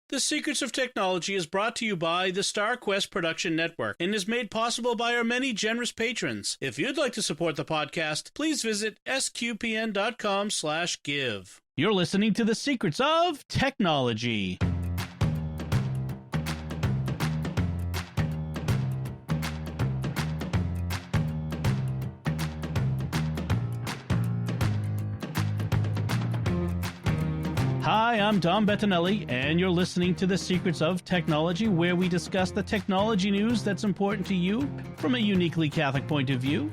The Secrets of Technology is brought to you by the StarQuest Production Network and is made possible by our many generous patrons. If you'd like to support the podcast, please visit sqpn.com/give. You're listening to The Secrets of Technology. Hi, I'm Dom Bettinelli, and you're listening to The Secrets of Technology, where we discuss the technology news that's important to you from a uniquely Catholic point of view.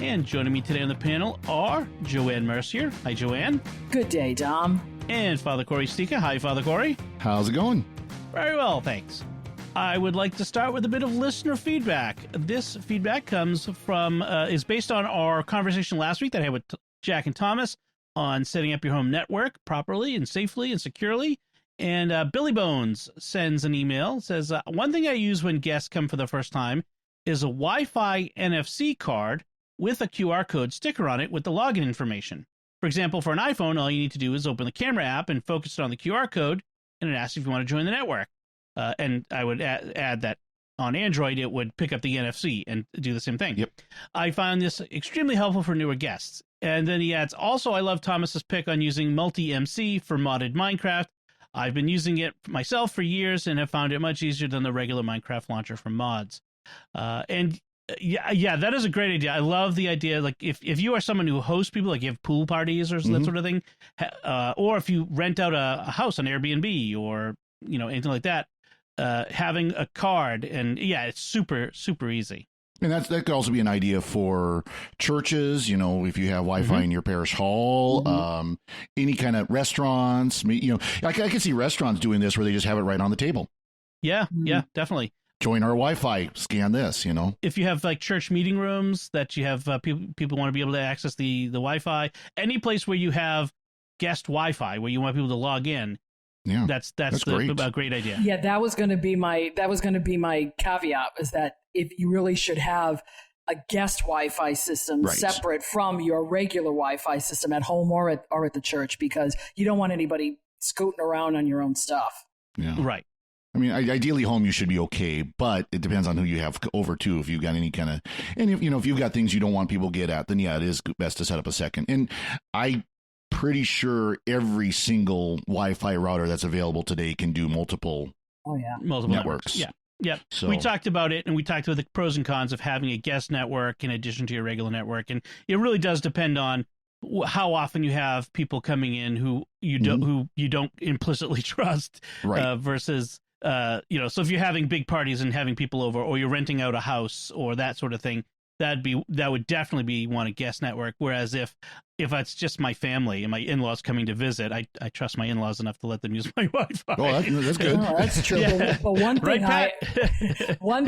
And joining me today on the panel are Joanne Mercier. Hi, Joanne. Good day, Dom. And Father Cory Stika. Hi, Father Cory. How's it going? Very well, thanks. I would like to start with a bit of listener feedback. This feedback comes from, is based on our conversation last week that I had with Jack and Thomas on setting up your home network properly and safely and securely. And Billy Bones sends an email, says, one thing I use when guests come for the first time is a Wi-Fi NFC card with a QR code sticker on it with the login information. For example, for an iPhone, all you need to do is open the camera app and focus it on the QR code, and it asks if you want to join the network. And I would add that on Android, it would pick up the NFC and do the same thing. Yep. I found this extremely helpful for newer guests. And then he adds, also, I love Thomas's pick on using multi-MC for modded Minecraft. I've been using it myself for years and have found it much easier than the regular Minecraft launcher for mods. And that is a great idea. I love the idea, like, if you are someone who hosts people, like you have pool parties or that sort of thing, or if you rent out a house on Airbnb or, anything like that, having a card, and it's super, super easy. And that could also be an idea for churches, if you have Wi-Fi in your parish hall, any kind of restaurants, I can see restaurants doing this where they just have it right on the table. Yeah, definitely. Join our Wi-Fi, scan this, If you have like church meeting rooms that you have people want to be able to access the Wi-Fi, any place where you have guest Wi-Fi, where you want people to log in. Yeah, that's great. A great idea. Yeah, that was going to be my caveat, is that if you really should have a guest Wi-Fi system separate from your regular Wi-Fi system at home or at the church, because you don't want anybody scooting around on your own stuff. Yeah, right. I mean, ideally, home you should be okay, but it depends on who you have over too. If you've got any kind of, and if you've got things you don't want people to get at, then it is best to set up a second. And pretty sure every single Wi-Fi router that's available today can do multiple networks. Yeah. So we talked about it, and we talked about the pros and cons of having a guest network in addition to your regular network, and it really does depend on how often you have people coming in who you don't implicitly trust, versus so if you're having big parties and having people over, or you're renting out a house or that sort of thing, that would definitely be a guest network. Whereas if it's just my family and my in-laws coming to visit, I trust my in-laws enough to let them use my Wi-Fi. Oh, that's good. Oh, that's true. Yeah. But one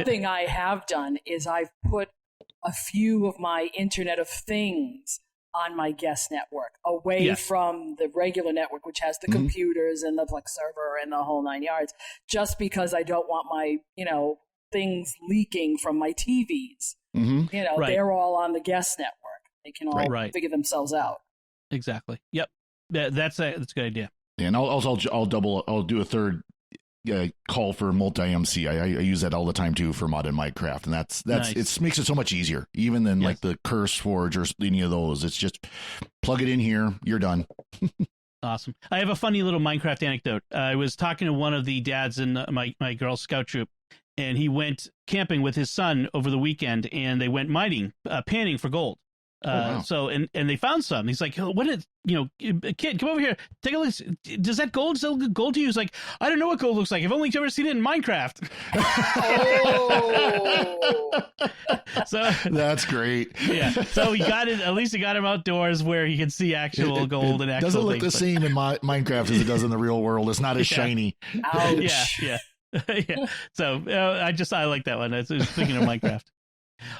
thing I have done is I've put a few of my Internet of Things on my guest network, away from the regular network, which has the computers and the Plex server and the whole 9 yards, just because I don't want my, things leaking from my TVs. They're all on the guest network. They can all figure themselves out. Exactly. Yep. That's a good idea. Yeah, and I'll do a third call for multi-MC. I use that all the time too for modded Minecraft, and that's nice. It makes it so much easier, even than like the Curse Forge or any of those. It's just plug it in here, you're done. Awesome. I have a funny little Minecraft anecdote. I was talking to one of the dads in my Girl Scout troop, and he went camping with his son over the weekend, and they went mining, panning for gold. Wow. So, and they found some. He's like, what is, kid, come over here, take a look. Does that gold still look gold to you? He's like, I don't know what gold looks like. I've only ever seen it in Minecraft. So that's great. Yeah. So at least he got him outdoors where he could see actual gold and actual doesn't look things, the same in Minecraft as it does in the real world. It's not as shiny. Ouch. Yeah. So I like that one. I was thinking of Minecraft.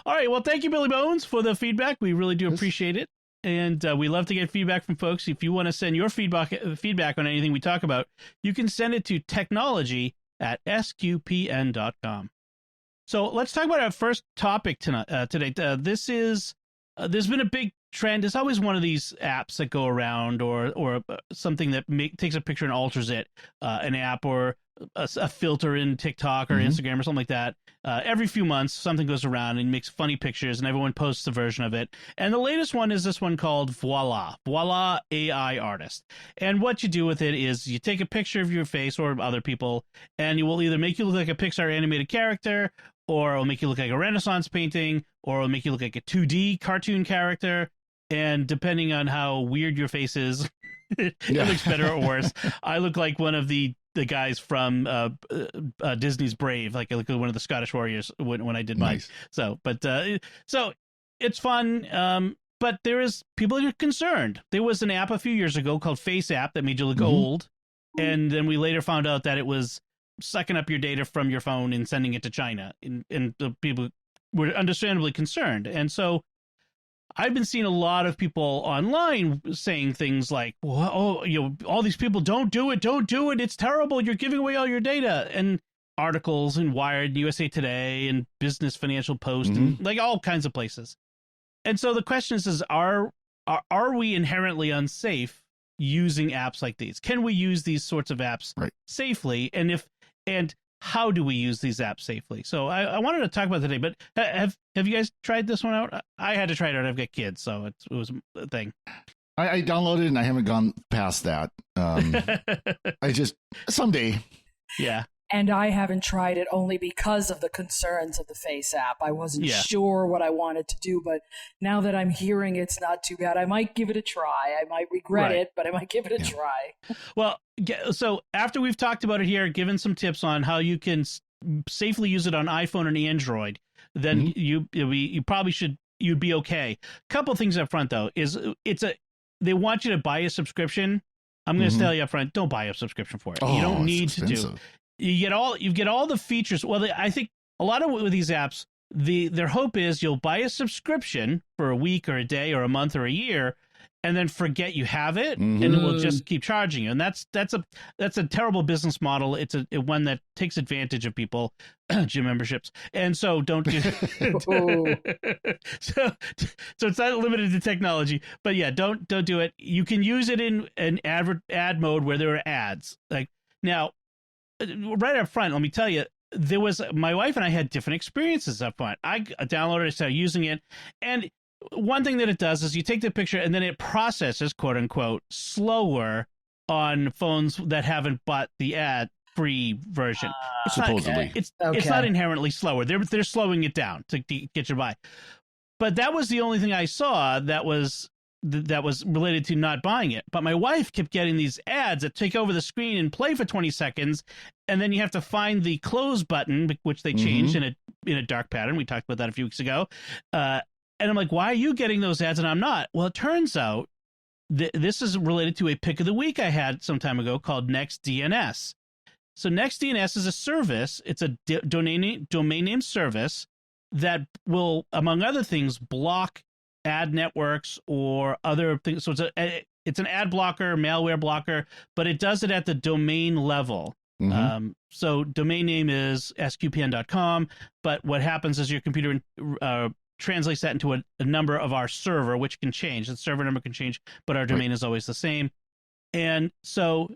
All right. Well, thank you, Billy Bones, for the feedback. We really do appreciate it. And we love to get feedback from folks. If you want to send your feedback on anything we talk about, you can send it to technology@sqpn.com. So let's talk about our first topic today. There's been a big trend. There's always one of these apps that go around, or something that takes a picture and alters it, an app or a filter in TikTok or Instagram or something like that. Every few months, something goes around and makes funny pictures, and everyone posts a version of it. And the latest one is this one called Voila AI Artist. And what you do with it is you take a picture of your face or other people, and you will either make you look like a Pixar animated character, or it'll make you look like a Renaissance painting, or it'll make you look like a 2D cartoon character. And depending on how weird your face is, it looks better or worse. I look like one of the guys from Disney's Brave, like I look like one of the Scottish Warriors when I did mine. Nice. So it's fun. But there is people who are concerned. There was an app a few years ago called Face App that made you look old, and then we later found out that it was sucking up your data from your phone and sending it to China, and the people were understandably concerned. And so I've been seeing a lot of people online saying things like, well, all these people, don't do it. It's terrible. You're giving away all your data. And articles in Wired, USA Today, and Business Financial Post, and like all kinds of places. And so the question is are we inherently unsafe using apps like these? Can we use these sorts of apps safely? And how do we use these apps safely? So I wanted to talk about today, but have you guys tried this one out? I had to try it out. I've got kids, so it was a thing. I downloaded it and I haven't gone past that. I just someday. Yeah. And I haven't tried it only because of the concerns of the Face app. I wasn't sure what I wanted to do, but now that I'm hearing it's not too bad, I might give it a try. I might regret it, but I might give it a try. Well, so after we've talked about it here, given some tips on how you can safely use it on iPhone and Android, then you probably you'd be okay. Couple things up front though is they want you to buy a subscription. I'm going to tell you up front, don't buy a subscription for it. You don't need to do. You get all the features. Well, I think a lot of with these apps, their hope is you'll buy a subscription for a week or a day or a month or a year, and then forget you have it, and it will just keep charging you. And that's a terrible business model. It's one that takes advantage of people, gym memberships. And so don't do. so it's not limited to technology, but yeah, don't do it. You can use it in an ad mode where there are ads. Like now. Right up front, let me tell you, my wife and I had different experiences up front. I downloaded it, started using it, and one thing that it does is you take the picture and then it processes, quote unquote, slower on phones that haven't bought the ad-free version. Supposedly, it's not inherently slower. They're slowing it down to get you to buy. But that was the only thing I saw that was related to not buying it. But my wife kept getting these ads that take over the screen and play for 20 seconds, and then you have to find the close button, which they changed in a dark pattern. We talked about that a few weeks ago. And I'm like, why are you getting those ads and I'm not? Well, it turns out this is related to a pick of the week I had some time ago called NextDNS. So NextDNS is a service. It's a domain name service that will, among other things, block ad networks or other things. So it's an ad blocker, malware blocker, but it does it at the domain level. So domain name is sqpn.com, but what happens is your computer translates that into a number of our server, which can change. The server number can change, but our domain is always the same. And so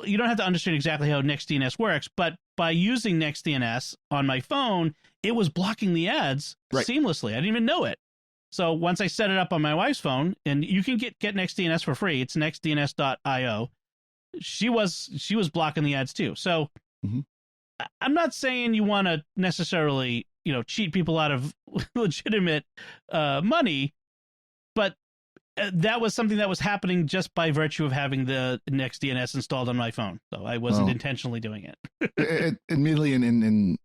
you don't have to understand exactly how NextDNS works, but by using NextDNS on my phone, it was blocking the ads seamlessly. I didn't even know it. So once I set it up on my wife's phone, and you can get NextDNS for free, it's nextdns.io. She was blocking the ads too. So I'm not saying you want to necessarily, cheat people out of legitimate money, but that was something that was happening just by virtue of having the NextDNS installed on my phone. So I wasn't intentionally doing it. Admittedly, and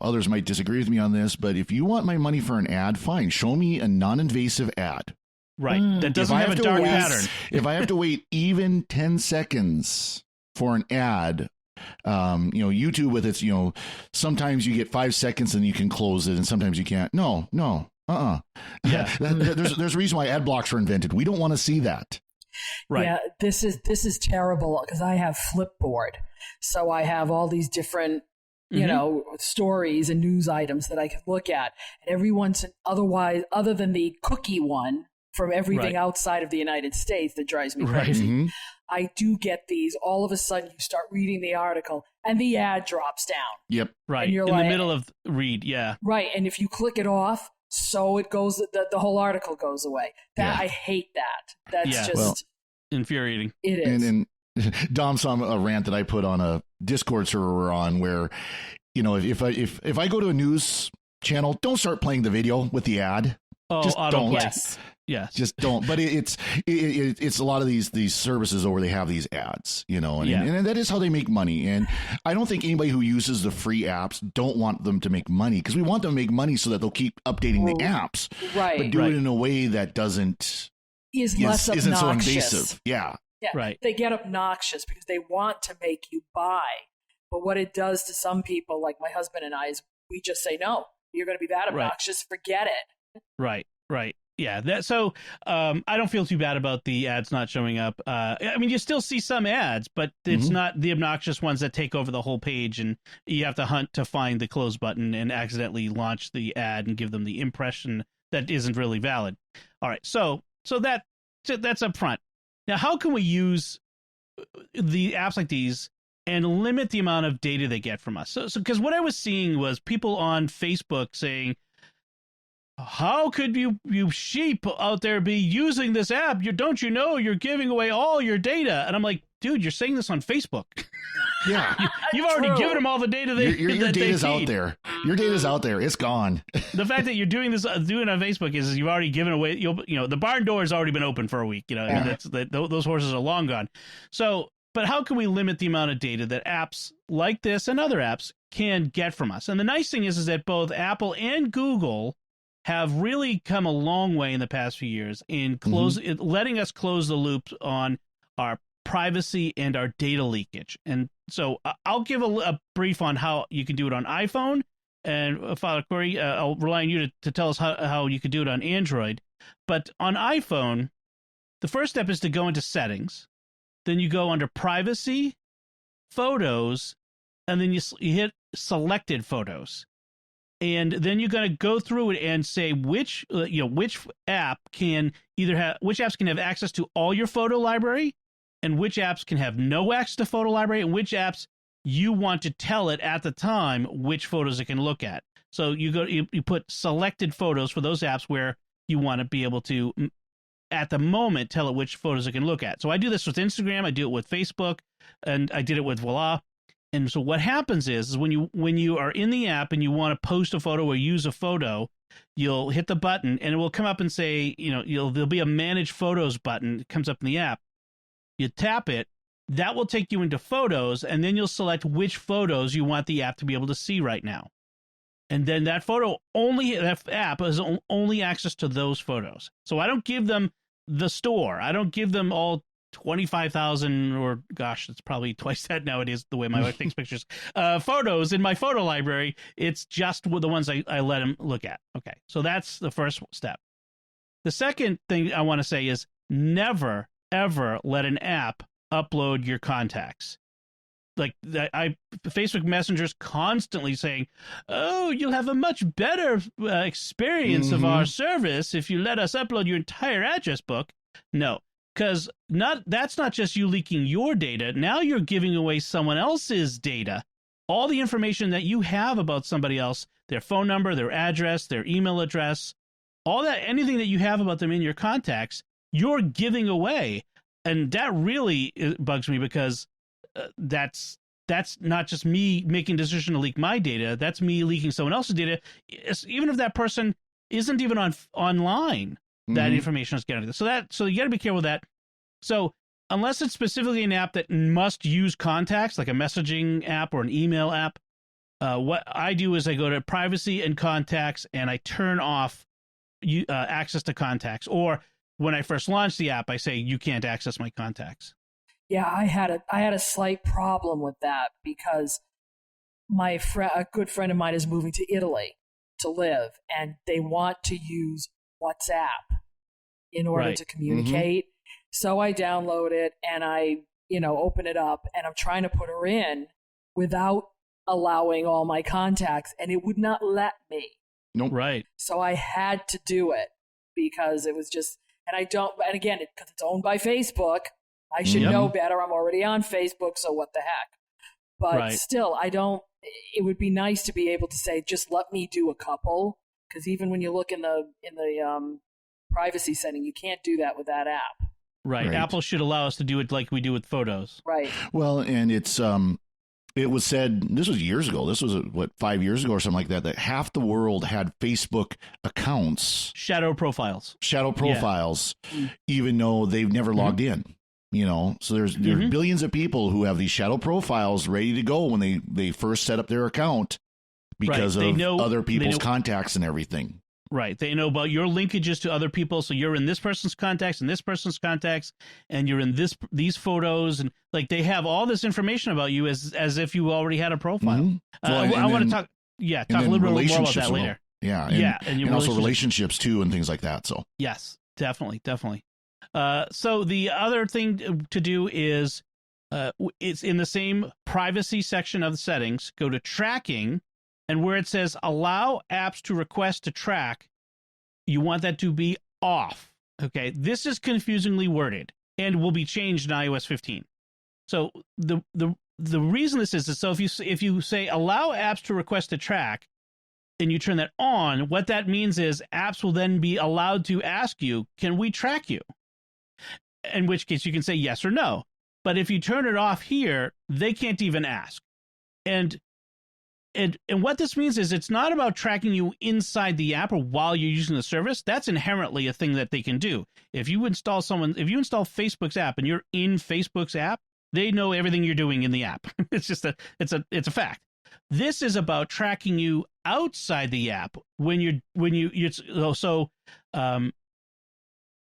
others might disagree with me on this, but if you want my money for an ad, fine. Show me a non-invasive ad. Right. That doesn't have a dark pattern. If I have to wait even 10 seconds for an ad, YouTube with its, sometimes you get 5 seconds and you can close it and sometimes you can't. No. Yeah. There's a reason why ad blocks were invented. We don't want to see that. Right. Yeah, this is terrible because I have Flipboard. So I have all these different, stories and news items that I can look at. And every once, other than the cookie one from everything outside of the United States that drives me crazy, I do get these. All of a sudden, you start reading the article and the ad drops down. Yep. Right. And you're in like, the middle of read. Yeah. Right. And if you click it off, so it goes, the whole article goes away. I hate that. That's just infuriating. It is. And Dom saw a rant that I put on a Discord server we're on where, if I go to a news channel, don't start playing the video with the ad. Oh, just don't. Yes. Just don't. But it's a lot of these services where they have these ads, and that is how they make money. And I don't think anybody who uses the free apps don't want them to make money, because we want them to make money so that they'll keep updating the apps, right? But do it in a way that isn't so invasive. Yeah. Right. They get obnoxious because they want to make you buy. But what it does to some people, like my husband and I, is we just say, no, you're going to be that obnoxious. Right. Forget it. Right. Yeah. So I don't feel too bad about the ads not showing up. I mean, you still see some ads, but it's not the obnoxious ones that take over the whole page, and you have to hunt to find the close button and accidentally launch the ad and give them the impression that isn't really valid. All right. So that's up front. Now, how can we use the apps like these and limit the amount of data they get from us? So because what I was seeing was people on Facebook saying, how could you sheep out there be using this app? Don't you know you're giving away all your data? And I'm like, dude, you're saying this on Facebook. Yeah. You've already given them all the data your data's out there. Your data's out there. It's gone. The fact that you're doing it on Facebook is you've already given away, the barn door has already been open for a week. I mean, those horses are long gone. So, but how can we limit the amount of data that apps like this and other apps can get from us? And the nice thing is that both Apple and Google have really come a long way in the past few years in letting us close the loop on our privacy and our data leakage. And so I'll give a brief on how you can do it on iPhone. And Father Cory, I'll rely on you to tell us how you could do it on Android. But on iPhone, the first step is to go into settings. Then you go under privacy, photos, and then you hit selected photos. And then you're going to go through it and say which app which apps can have access to all your photo library, and which apps can have no access to photo library, and which apps you want to tell it at the time which photos it can look at. So you put selected photos for those apps where you want to be able to, at the moment, tell it which photos it can look at. So I do this with Instagram, I do it with Facebook, and I did it with Voila. And so what happens is when you are in the app and you want to post a photo or use a photo, you'll hit the button and it will come up and say, there'll be a manage photos button. It comes up in the app. You tap it, that will take you into photos, and then you'll select which photos you want the app to be able to see right now. And then that app has only access to those photos. So I don't give them the store. I don't give them all 25,000, or gosh, it's probably twice that nowadays, the way my wife takes pictures, photos in my photo library. It's just the ones I let them look at. Okay, so that's the first step. The second thing I want to say is never, ever let an app upload your contacts. Like Facebook Messenger's constantly saying, oh, you'll have a much better experience of our service if you let us upload your entire address book. No. Because that's not just you leaking your data. Now you're giving away someone else's data. All the information that you have about somebody else, their phone number, their address, their email address, all that, anything that you have about them in your contacts, you're giving away. And that really bugs me, because that's not just me making a decision to leak my data. That's me leaking someone else's data. Even if that person isn't even online, that information is getting. So you got to be careful with that. So unless it's specifically an app that must use contacts, like a messaging app or an email app, what I do is I go to privacy and contacts and I turn off access to contacts. Or when I first launch the app, I say you can't access my contacts. Yeah, I had a slight problem with that because a good friend of mine is moving to Italy to live, and they want to use WhatsApp in order to communicate. So I download it and I, open it up, and I'm trying to put her in without allowing all my contacts, and it would not let me. Nope. Right. So I had to do it because it was just, and again, because it's owned by Facebook, I should know better. I'm already on Facebook, so what the heck? But still, it would be nice to be able to say, just let me do a couple. Because even when you look in the privacy setting, you can't do that with that app. Right. Apple should allow us to do it like we do with photos. Right. Well, and it was said, this was years ago, this was 5 years ago or something like that, that half the world had Facebook accounts. Shadow profiles, even though they've never logged in. So there's billions of people who have these shadow profiles ready to go when they first set up their account because of other people's contacts and everything. Right. They know about your linkages to other people. So you're in this person's contacts and this person's contacts, and you're in these photos. And like they have all this information about you as if you already had a profile. Mm-hmm. I want to talk a little bit more about that later. Yeah. And also relationships too and things like that. So yes, definitely. So the other thing to do is it's in the same privacy section of the settings. Go to tracking. And where it says allow apps to request to track, you want that to be off. Okay, this is confusingly worded and will be changed in iOS 15. So the reason this is so if you say allow apps to request to track, and you turn that on, what that means is apps will then be allowed to ask you, can we track you? In which case you can say yes or no. But if you turn it off here, they can't even ask. And what this means is it's not about tracking you inside the app or while you're using the service. That's inherently a thing that they can do. If you install Facebook's app and you're in Facebook's app, they know everything you're doing in the app. It's just it's a fact. This is about tracking you outside the app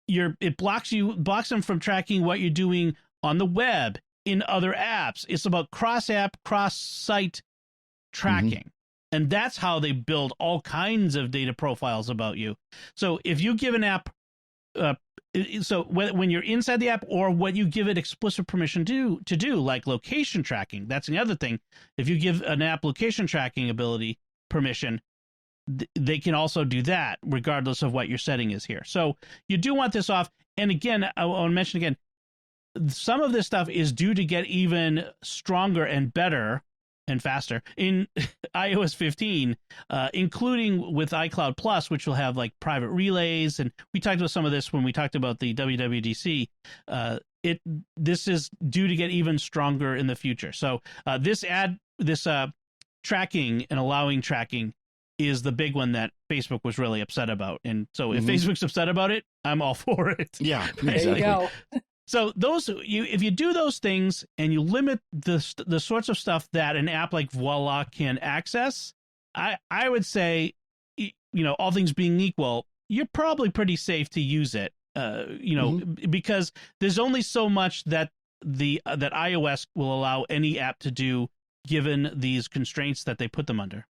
it blocks them from tracking what you're doing on the web, in other apps. It's about cross-app, cross-site tracking. And that's how they build all kinds of data profiles about you. So if you give an app, when you're inside the app or what you give it explicit permission to do, like location tracking, that's the other thing. If you give an app location tracking ability permission, they can also do that regardless of what your setting is here. So you do want this off. And again, I want to mention again, some of this stuff is due to get even stronger and better and faster in iOS 15, including with iCloud Plus, which will have like private relays. And we talked about some of this when we talked about the WWDC. This is due to get even stronger in the future. So this tracking and allowing tracking is the big one that Facebook was really upset about. And so if Facebook's upset about it, I'm all for it. Yeah, exactly. There you go. So if you do those things and you limit the sorts of stuff that an app like Voila can access, I would say, all things being equal, you're probably pretty safe to use it. Because there's only so much that that iOS will allow any app to do given these constraints that they put them under.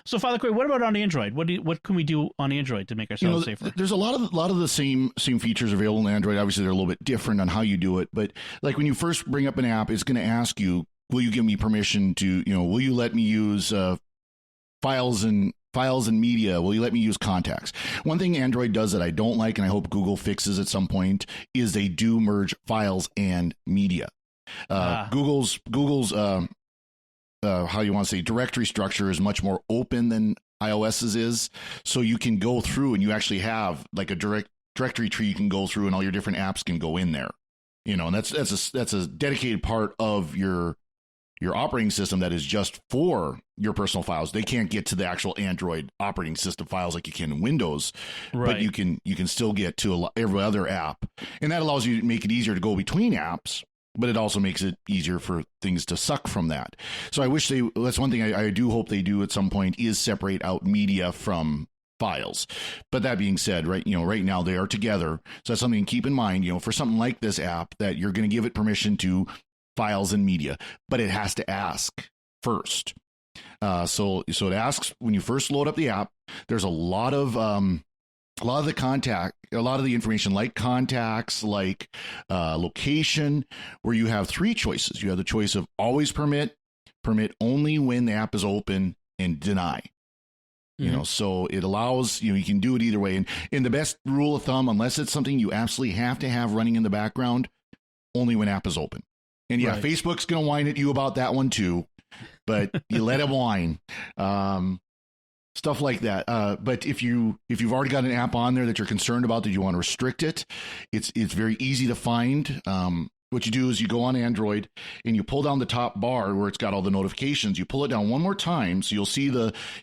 So, Father Cory, what about on Android? What can we do on Android to make ourselves safer? There's a lot of the same features available in Android. Obviously, they're a little bit different on how you do it. But like when you first bring up an app, it's going to ask you, will you give me permission to, will you let me use files and media? Will you let me use contacts? One thing Android does that I don't like, and I hope Google fixes at some point, is they do merge files and media. Google's how you want to say directory structure is much more open than iOS's is. So you can go through and you actually have like a directory tree you can go through and all your different apps can go in there. And that's a dedicated part of your operating system that is just for your personal files. They can't get to the actual Android operating system files like you can in Windows, but you can still get to every other app. And that allows you to make it easier to go between apps, but it also makes it easier for things to suck from that. So I wish that's one thing I do hope they do at some point is separate out media from files. But that being said, right now they are together. So that's something to keep in mind, for something like this app that you're going to give it permission to files and media, but it has to ask first. So it asks when you first load up the app. There's a lot of the information like contacts, like location, where you have three choices. You have the choice of always permit only when the app is open, and deny. So it allows, you can do it either way. And in the best rule of thumb, unless it's something you absolutely have to have running in the background, only when app is open. And yeah, Right. Facebook's going to whine at you about that one too, but you let it whine. Stuff like that. But if you've already got an app on there that you're concerned about, that you want to restrict it, it's very easy to find. What you do is you go on Android and you pull down the top bar where it's got all the notifications. You pull it down one more time, so you'll see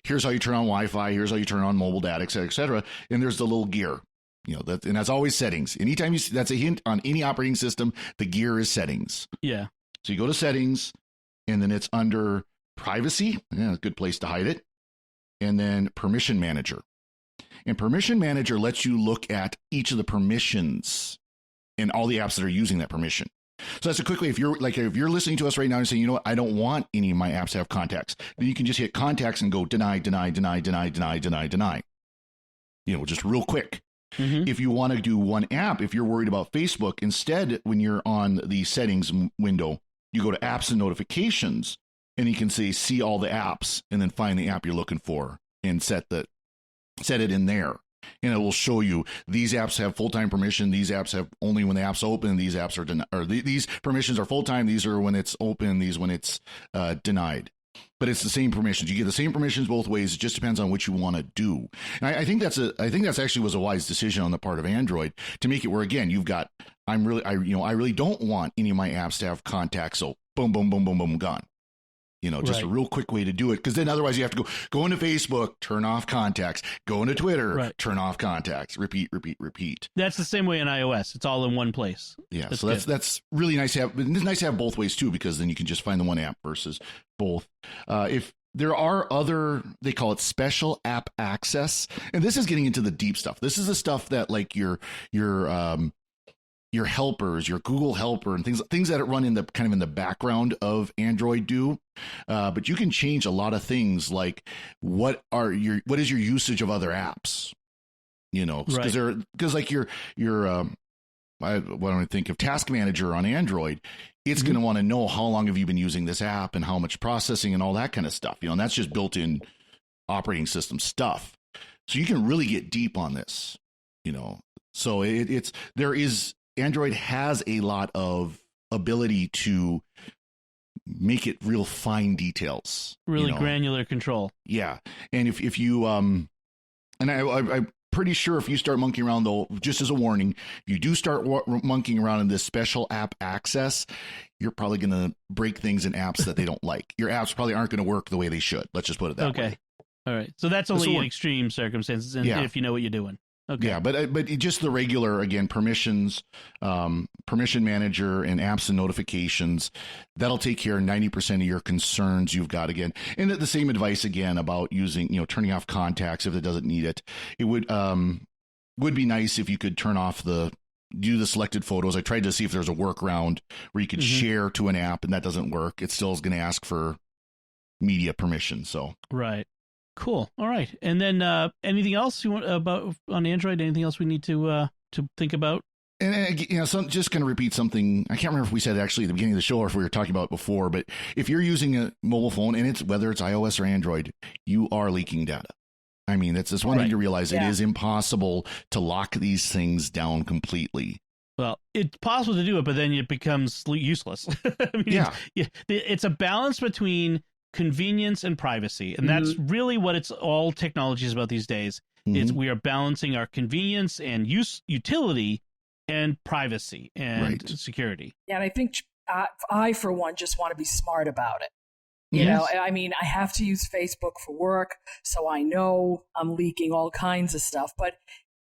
here's how you turn on Wi-Fi, here's how you turn on mobile data, et cetera, et cetera. And there's the little gear. And that's always settings. Anytime that's a hint on any operating system, the gear is settings. Yeah. So you go to settings, and then it's under privacy. Yeah, a good place to hide it. And then permission manager. And permission manager lets you look at each of the permissions and all the apps that are using that permission. So that's a quick way. If you're listening to us right now and saying, you know what, I don't want any of my apps to have contacts, then you can just hit contacts and go deny, deny, deny, deny, deny, deny, deny. Just real quick. Mm-hmm. If you want to do one app, if you're worried about Facebook, instead, when you're on the settings window, you go to apps and notifications, and you can say see all the apps, and then find the app you're looking for and set it in there. And it will show you these apps have full-time permission. These apps have only when the app's open. These apps are these permissions are full-time. These are when it's open. These when it's denied. But it's the same permissions. You get the same permissions both ways. It just depends on what you want to do. And I think that's actually was a wise decision on the part of Android to make it where, again, you've got I really don't want any of my apps to have contacts. So boom, boom, boom, boom, boom, gone. Just a real quick way to do it, because then otherwise you have to go into Facebook, turn off contacts, go into Twitter, turn off contacts, repeat. That's the same way in iOS. It's all in one place. Yeah, that's really nice to have. It's nice to have both ways too, because then you can just find the one app versus both. If there are other, they call it special app access, and this is getting into the deep stuff. This is the stuff that like your helpers, your Google helper, and things that run in the background of Android do. But you can change a lot of things, like what is your usage of other apps? Because like your I don't I think of Task Manager on Android, it's going to want to know how long have you been using this app and how much processing and all that kind of stuff. And that's just built-in operating system stuff. So you can really get deep on this. So Android has a lot of ability to make it real fine details, really granular control. Yeah. And if you, and I'm pretty sure if you start monkeying around, though, just as a warning, if you do start monkeying around in this special app access, you're probably going to break things in apps that they don't like. Your apps probably aren't going to work the way they should. Let's just put it that way. Okay. All right. So that's only in extreme circumstances, and if you know what you're doing. Okay. Yeah, but just the regular, again, permissions, permission manager, and apps and notifications, that'll take care of 90% of your concerns you've got again. And the same advice again about using, turning off contacts if it doesn't need it. It would be nice if you could turn off do the selected photos. I tried to see if there's a workaround where you could share to an app, and that doesn't work. It still is going to ask for media permission. So right. Cool. All right. And then anything else you want about on Android? Anything else we need to think about? And just going to repeat something. I can't remember if we said it actually at the beginning of the show or if we were talking about it before, but if you're using a mobile phone, and whether it's iOS or Android, you are leaking data. I mean, it's one thing to realize. It is impossible to lock these things down completely. Well, it's possible to do it, but then it becomes useless. I mean, it's a balance between convenience and privacy, and that's really what all technology is about these days. Is we are balancing our convenience and utility and privacy and security. Yeah, and I think I for one just want to be smart about it. You know, I mean, I have to use Facebook for work, so I know I'm leaking all kinds of stuff, but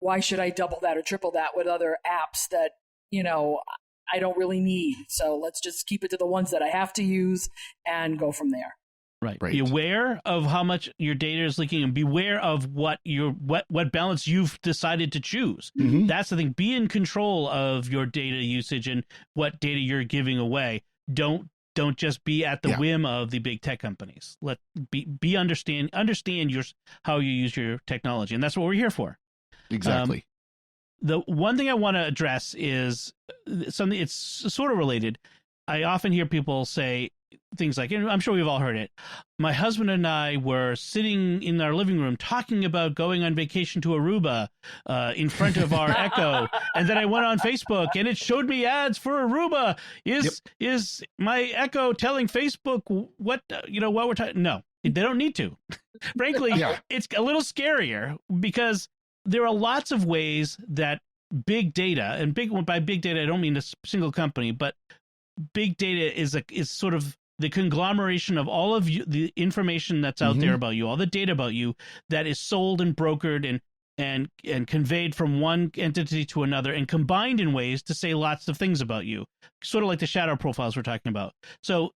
why should I double that or triple that with other apps that, I don't really need? So let's just keep it to the ones that I have to use and go from there. Right. Be aware of how much your data is leaking, and beware of what balance you've decided to choose. That's the thing. Be in control of your data usage and what data you're giving away. Don't just be at the whim of the big tech companies. Understand how you use your technology, and that's what we're here for. Exactly. The one thing I want to address is something. It's sort of related. I often hear people say, things like, and I'm sure we've all heard it. My husband and I were sitting in our living room talking about going on vacation to Aruba in front of our Echo, and then I went on Facebook and it showed me ads for Aruba. Is my Echo telling Facebook what we're talking? No, they don't need to. Frankly, it's a little scarier because there are lots of ways that big data, and by big data I don't mean a single company, but big data is sort of the conglomeration of all of the information that's out there about you, all the data about you that is sold and brokered and conveyed from one entity to another and combined in ways to say lots of things about you, sort of like the shadow profiles we're talking about. So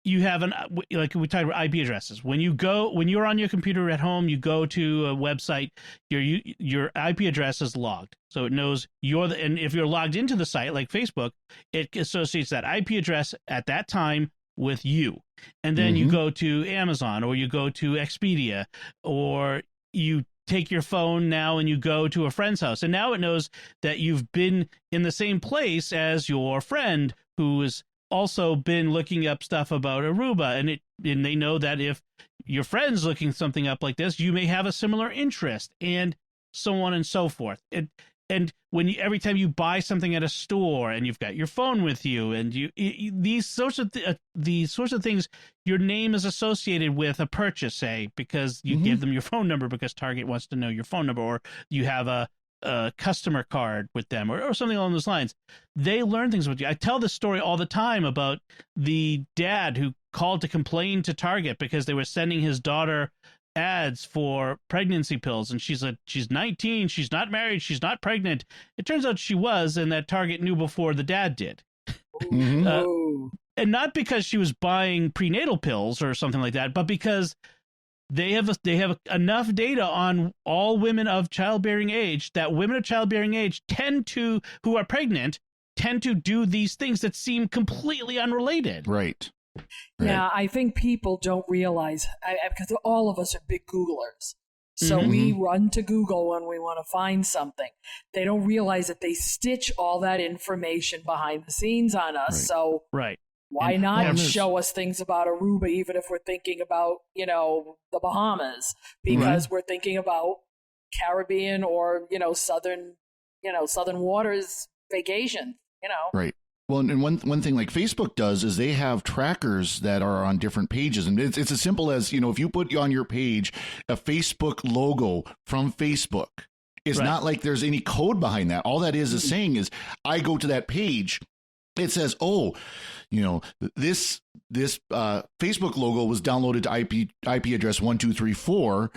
you have like we talked about IP addresses. When you're on your computer at home, you go to a website, your IP address is logged. So it knows and if you're logged into the site like Facebook, it associates that IP address at that time with you. And then you go to Amazon or you go to Expedia or you take your phone now and you go to a friend's house. And now it knows that you've been in the same place as your friend who is also been looking up stuff about Aruba, and they know that if your friend's looking something up like this, you may have a similar interest, and so on and so forth. And when every time you buy something at a store and you've got your phone with you, and these sorts of things, your name is associated with a purchase, say, because you give them your phone number because Target wants to know your phone number, or you have a customer card with them or something along those lines. They learn things about you. I tell this story all the time about the dad who called to complain to Target because they were sending his daughter ads for pregnancy pills, and she's 19, she's not married, she's not pregnant. It turns out she was, and that Target knew before the dad did. And not because she was buying prenatal pills or something like that, but because they have enough data on all women of childbearing age that women of childbearing age who are pregnant tend to do these things that seem completely unrelated. Right. Yeah, I think people don't realize, because all of us are big Googlers. So we run to Google when we want to find something. They don't realize that they stitch all that information behind the scenes on us. Right. So why not show us things about Aruba, even if we're thinking about, the Bahamas, because we're thinking about Caribbean or, Southern waters vacation, Right. Well, and one thing like Facebook does is they have trackers that are on different pages. And it's as simple as, if you put on your page a Facebook logo from Facebook, it's not like there's any code behind that. All that is saying is I go to that page. It says, this Facebook logo was downloaded to IP address 1234.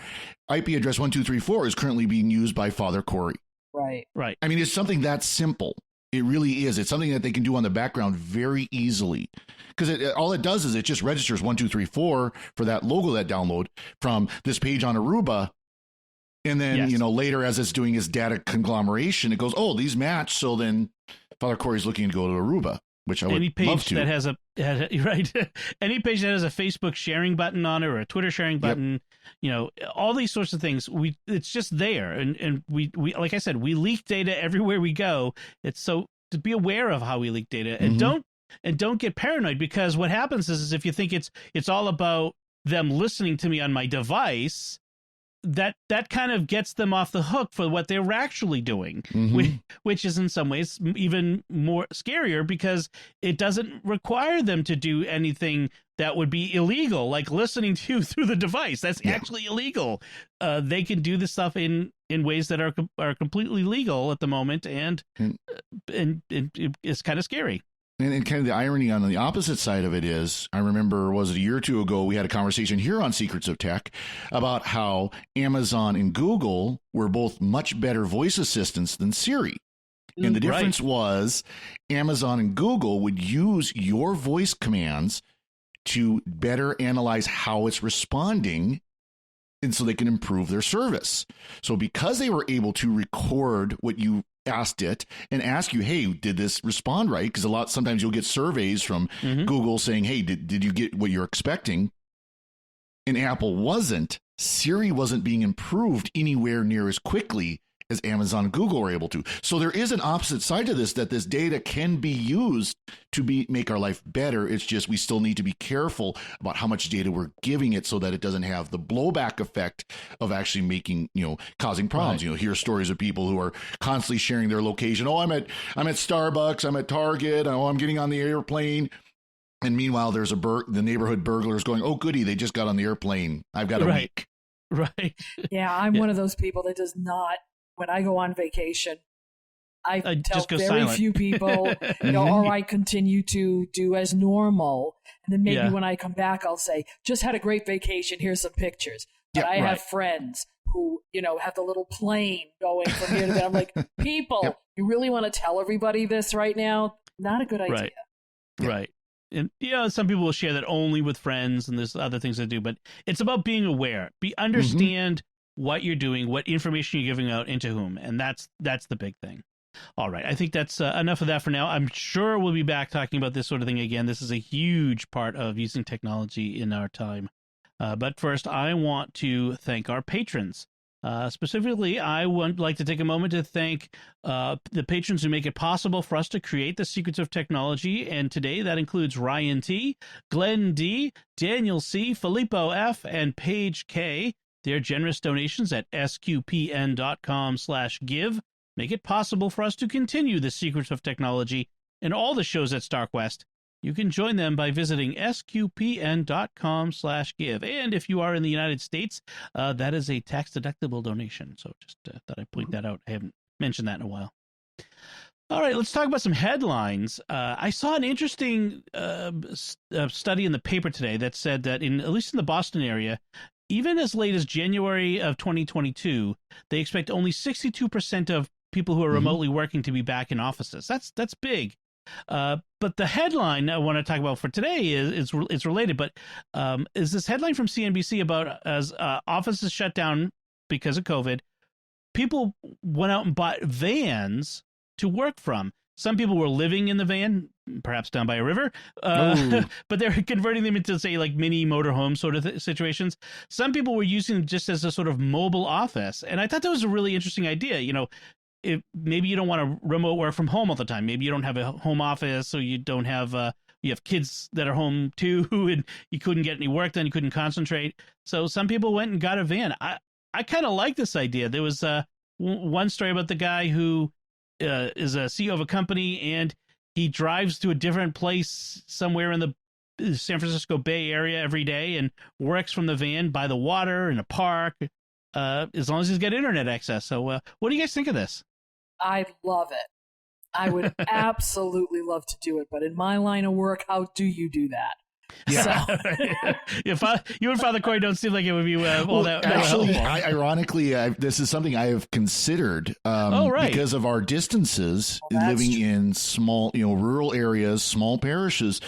IP address 1234 is currently being used by Father Cory. Right. I mean, it's something that simple. It really is. It's something that they can do on the background very easily, because all it does is it just registers 1234 for that logo, that download from this page on Aruba. And then, later as it's doing its data conglomeration, it goes, these match. So then Father Cory's looking to go to Aruba, which I would love to. That has any page that has a Facebook sharing button on it or a Twitter sharing button, all these sorts of things. It's just there, and we like I said, we leak data everywhere we go. It's so to be aware of how we leak data, and don't get paranoid, because what happens is if you think it's all about them listening to me on my device, that kind of gets them off the hook for what they were actually doing, which is in some ways even more scarier, because it doesn't require them to do anything that would be illegal, like listening to you through the device. That's actually illegal. They can do this stuff in ways that are completely legal at the moment, and it's kind of scary. And kind of the irony on the opposite side of it is, I remember, was it a year or two ago, we had a conversation here on Secrets of Tech about how Amazon and Google were both much better voice assistants than Siri. And the difference was Amazon and Google would use your voice commands to better analyze how it's responding, and so they can improve their service. So because they were able to record what you asked it and ask you, hey, did this respond right? Because sometimes you'll get surveys from Google saying, hey, did you get what you're expecting? And Apple wasn't. Siri wasn't being improved anywhere near as quickly as Amazon and Google are able to. So there is an opposite side to this, that this data can be used to make our life better. It's just we still need to be careful about how much data we're giving it so that it doesn't have the blowback effect of actually making, causing problems. Right. Hear stories of people who are constantly sharing their location. Oh, I'm at Starbucks, I'm at Target, oh, I'm getting on the airplane. And meanwhile, there's the neighborhood burglars going, oh, goody, they just got on the airplane. I've got a week. Right. Yeah, I'm one of those people that does not, when I go on vacation, I tell very silent. few people, or I continue to do as normal. And then maybe when I come back, I'll say, just had a great vacation. Here's some pictures. But I have friends who, have the little plane going from here to there. I'm like, people, you really want to tell everybody this right now? Not a good idea. Right. And some people will share that only with friends, and there's other things to do, but it's about being aware. Understand what you're doing, what information you're giving out, and to whom, and that's the big thing. All right, I think that's enough of that for now. I'm sure we'll be back talking about this sort of thing again. This is a huge part of using technology in our time. But first, I want to thank our patrons. Specifically, I would like to take a moment to thank the patrons who make it possible for us to create the secrets of technology. And today that includes Ryan T., Glenn D., Daniel C., Filippo F., and Paige K. Their generous donations at sqpn.com/give make it possible for us to continue the secrets of technology and all the shows at StarQuest. You can join them by visiting sqpn.com/give. And if you are in the United States, that is a tax-deductible donation. So just thought I'd point that out. I haven't mentioned that in a while. All right, let's talk about some headlines. I saw an interesting study in the paper today that said that, at least in the Boston area, even as late as January of 2022, they expect only 62% of people who are remotely working to be back in offices. That's big. But the headline I want to talk about for today is related, but is this headline from CNBC about as offices shut down because of COVID, people went out and bought vans to work from. Some people were living in the van, perhaps down by a river, but they're converting them into, say, like mini motorhome sort of situations. Some people were using them just as a sort of mobile office. And I thought that was a really interesting idea. If maybe you don't want to remote work from home all the time. Maybe you don't have a home office, so you don't have you have kids that are home too, and you couldn't get any work done, you couldn't concentrate. So some people went and got a van. I kind of like this idea. There was one story about the guy who is a CEO of a company, and he drives to a different place somewhere in the San Francisco Bay Area every day and works from the van by the water in a park, as long as he's got internet access. So what do you guys think of this? I love it. I would absolutely love to do it, but in my line of work, how do you do that? Yeah. So. You and Father Cory don't seem like it would be all that actually, helpful. Ironically, this is something I have considered because of our distances, living in small, rural areas, small parishes.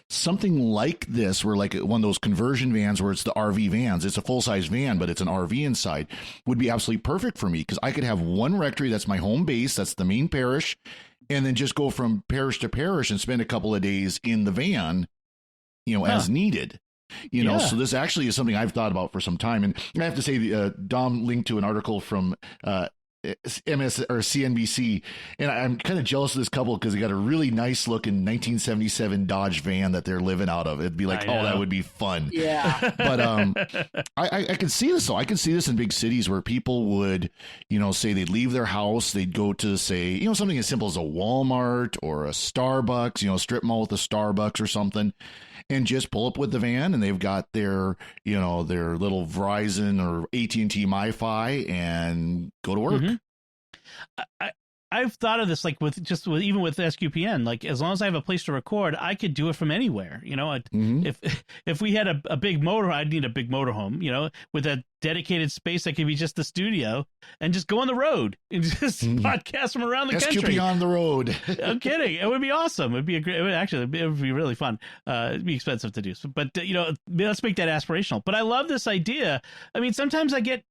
Something like this, where like one of those conversion vans where it's the RV vans, it's a full-size van, but it's an RV inside, would be absolutely perfect for me, because I could have one rectory that's my home base, that's the main parish, and then just go from parish to parish and spend a couple of days in the van, as needed. So this actually is something I've thought about for some time. And I have to say, Dom linked to an article from MS or CNBC, and I'm kind of jealous of this couple because they got a really nice looking 1977 Dodge van that they're living out of. It'd be like, oh, that would be fun. Yeah. But I can see this though. I can see this in big cities where people would, say they'd leave their house, they'd go to, say, something as simple as a Walmart or a Starbucks, strip mall with a Starbucks or something, and just pull up with the van, and they've got their, their little Verizon or AT&T MiFi and go to work. I've thought of this, like even with SQPN, like as long as I have a place to record, I could do it from anywhere. If we had a big motor, I'd need a big motorhome, with a dedicated space that could be just the studio, and just go on the road and just podcast from around the country. SQP on the road. I'm kidding. It would be awesome. It'd be it would be really fun. It'd be expensive to do, but let's make that aspirational. But I love this idea. I mean, sometimes I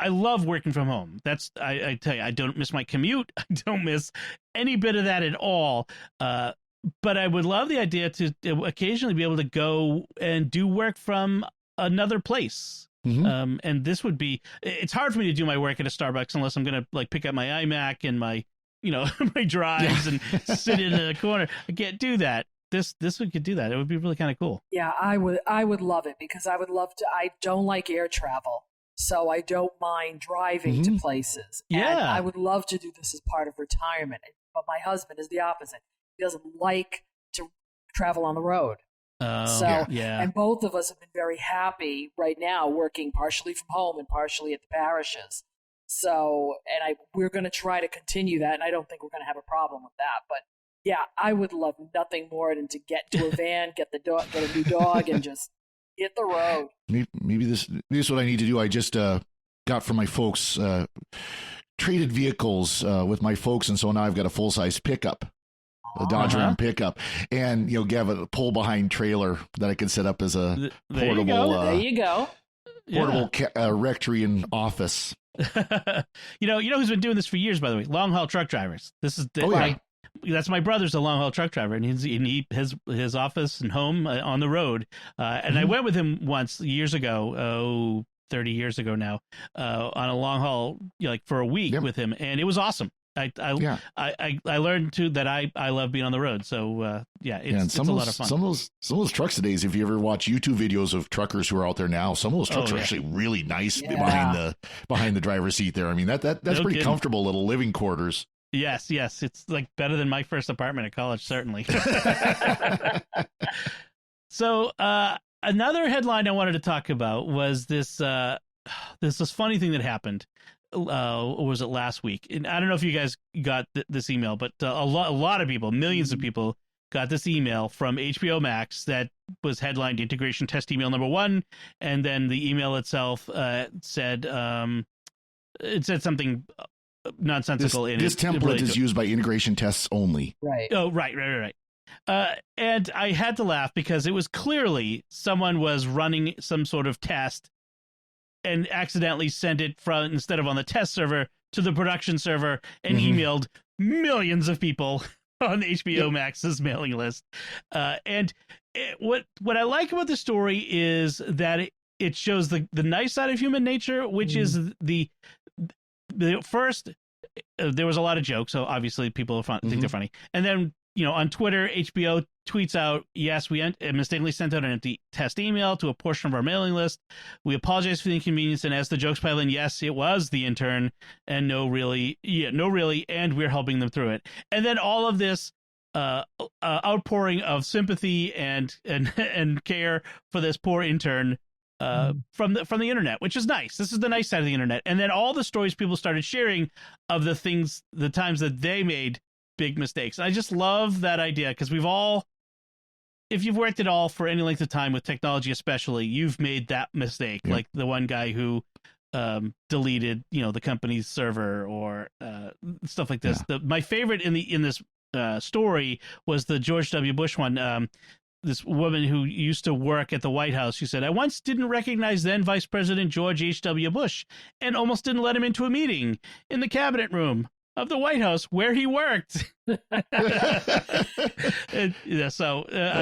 love working from home. I tell you, I don't miss my commute. I don't miss any bit of that at all. But I would love the idea to occasionally be able to go and do work from another place. And this would be, it's hard for me to do my work at a Starbucks unless I'm going to like pick up my iMac and my, my drives and sit in a corner. I can't do that. This one could do that. It would be really kind of cool. Yeah, I would love it because I would love to. I don't like air travel, so I don't mind driving to places. Yeah. And I would love to do this as part of retirement. But my husband is the opposite. He doesn't like to travel on the road. And both of us have been very happy right now working partially from home and partially at the parishes. So, and we're going to try to continue that, and I don't think we're going to have a problem with that. But yeah, I would love nothing more than to get to a van, get a new dog, and just hit the road. Maybe this is what I need to do. I just got from my folks traded vehicles with my folks, and so now I've got a full-size pickup. A Dodge Ram pickup, and have a pull behind trailer that I can set up as a portable. There you go. Portable rectory and office. you know who's been doing this for years, by the way? Long haul truck drivers. This is that's my brother's a long haul truck driver, and he his office and home on the road. And I went with him once years ago. 30 years ago now, on a long haul, for a week with him, and it was awesome. I learned too that I love being on the road. So it's a lot of fun. Some of those trucks today's, if you ever watch YouTube videos of truckers who are out there now, some of those trucks are actually really nice behind the driver's seat there. I mean that's pretty comfortable little living quarters. Yes, it's like better than my first apartment at college, certainly. So another headline I wanted to talk about was this funny thing that happened. Or was it last week? And I don't know if you guys got this email, but a lot of people, millions of people, got this email from HBO Max that was headlined "Integration Test Email Number 1," and then the email itself said something nonsensical. This template is used by integration tests only. Right. Oh, right. And I had to laugh because it was clearly someone was running some sort of test and accidentally sent it from, instead of on the test server, to the production server and emailed millions of people on HBO Max's mailing list. What I like about the story is that it shows the nice side of human nature, which is the first. There was a lot of jokes, so obviously people think they're funny, and then on Twitter, HBO tweets out, "Yes, we mistakenly sent out an empty test email to a portion of our mailing list. We apologize for the inconvenience, and as the jokes pile in, yes, it was the intern, and no, really, and we're helping them through it." And then all of this outpouring of sympathy and care for this poor intern from the internet, which is nice. This is the nice side of the internet. And then all the stories people started sharing of the times that they made big mistakes. I just love that idea because we've all, if you've worked at all for any length of time with technology, especially, you've made that mistake. Like the one guy who deleted, the company's server or stuff like this. My favorite in this story was the George W. Bush one. This woman who used to work at the White House, she said, "I once didn't recognize then Vice President George H.W. Bush and almost didn't let him into a meeting in the cabinet room of the White House where he worked." I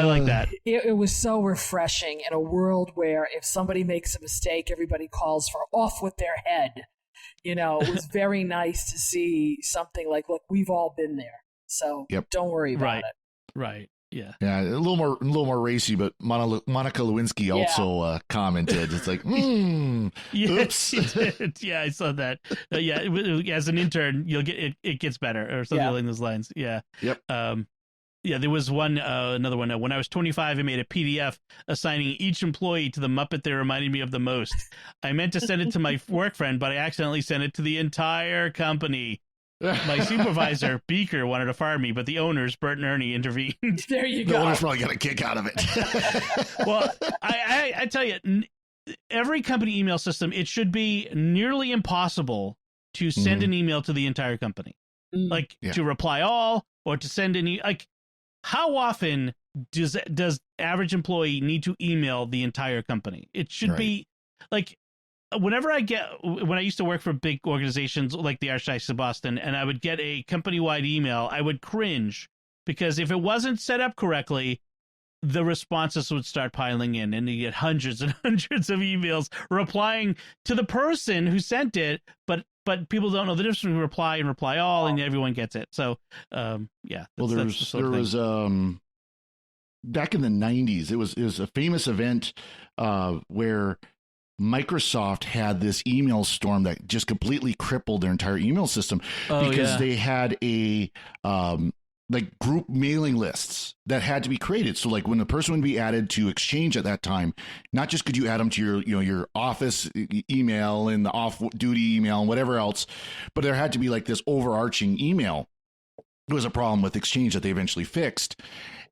like that. It was so refreshing in a world where if somebody makes a mistake, everybody calls for off with their head. It was very nice to see something like, look, we've all been there. So don't worry about it. Right. Yeah. Yeah. A little more racy, but Monica Lewinsky also commented. It's like, oops. Yeah, I saw that. As an intern, you'll get it gets better or something along those lines. Yeah. Yep. There was another one. When I was 25, I made a PDF assigning each employee to the Muppet they reminded me of the most. I meant to send it to my work friend, but I accidentally sent it to the entire company. My supervisor, Beaker, wanted to fire me, but the owners, Bert and Ernie, intervened. There you go. The owners probably got a kick out of it. Well, I tell you, every company email system, it should be nearly impossible to send an email to the entire company. To reply all or to send any, how often does average employee need to email the entire company? It should be when I used to work for big organizations like the Archdiocese of Boston, and I would get a company-wide email, I would cringe because if it wasn't set up correctly, the responses would start piling in, and you get hundreds and hundreds of emails replying to the person who sent it, but people don't know the difference between reply and reply all, and everyone gets it. So, yeah. Well, there was back in the 90s, it was a famous event where Microsoft had this email storm that just completely crippled their entire email system because they had a like group mailing lists that had to be created. So like when a person would be added to Exchange at that time, not just could you add them to your office email and the off duty email and whatever else, but there had to be like this overarching email. It was a problem with Exchange that they eventually fixed.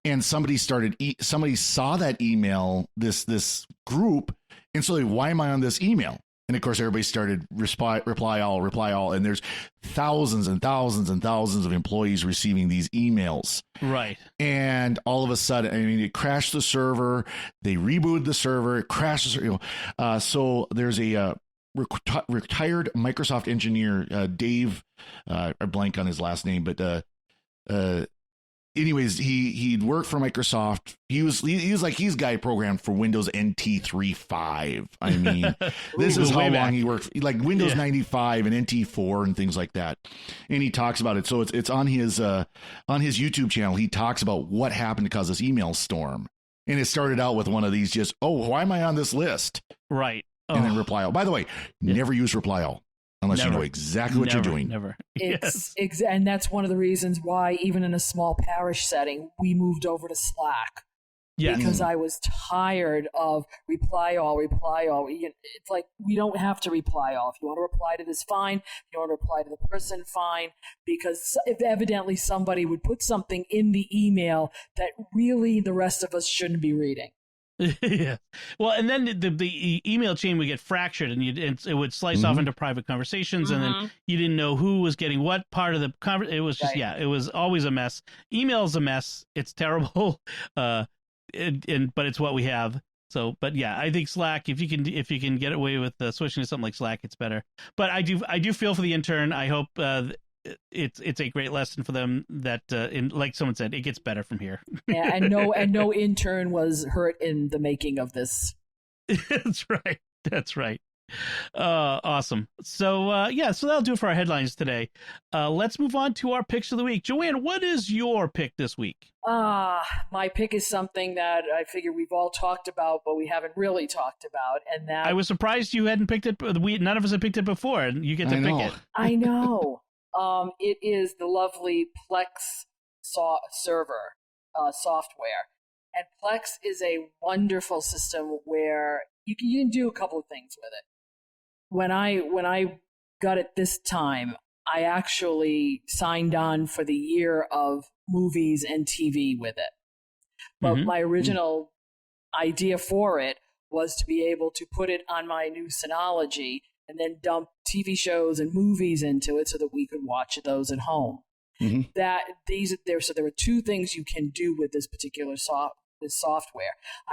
And somebody saw that email, this group, and so why am I on this email? And of course, everybody started reply all, and there's thousands and thousands and thousands of employees receiving these emails. Right. And all of a sudden, I mean, it crashed the server. They rebooted the server. It crashed the server. So there's a retired Microsoft engineer, Dave. I blank on his last name, but anyways, he'd worked for Microsoft. He's guy programmed for Windows NT 3.5. I mean, this is how long he worked, like Windows 95 and NT 4 and things like that. And he talks about it. So it's on his YouTube channel. He talks about what happened to cause this email storm. And it started out with one of these just, why am I on this list? Right. And then reply all. By the way, never use reply all. Unless you know exactly what you're doing. Never. And that's one of the reasons why, even in a small parish setting, we moved over to Slack. Yeah. Because I was tired of reply all. It's like, we don't have to reply all. If you want to reply to this, fine. If you want to reply to the person, fine. Because if evidently somebody would put something in the email that really the rest of us shouldn't be reading. Yeah. Well, and then the email chain would get fractured, and it would slice off into private conversations, and then you didn't know who was getting what part of the conversation. It was just it was always a mess. Email's a mess. It's terrible. But it's what we have. So, but yeah, I think Slack, if you can get away with switching to something like Slack, it's better. But I do feel for the intern. I hope it's a great lesson for them that like someone said, it gets better from here. Yeah, and no intern was hurt in the making of this. That's right. Awesome. So so that'll do it for our headlines today. Let's move on to our picks of the week. Joanne, what is your pick this week? My pick is something that I figure we've all talked about, but we haven't really talked about, and that I was surprised you hadn't picked it. None of us had picked it before, and you get to pick it. I know. It is the lovely Plex server software. And Plex is a wonderful system where you can do a couple of things with it. When I got it this time, I actually signed on for the year of movies and TV with it. But my original idea for it was to be able to put it on my new Synology and then dump TV shows and movies into it so that we could watch those at home. So there were two things you can do with this particular software.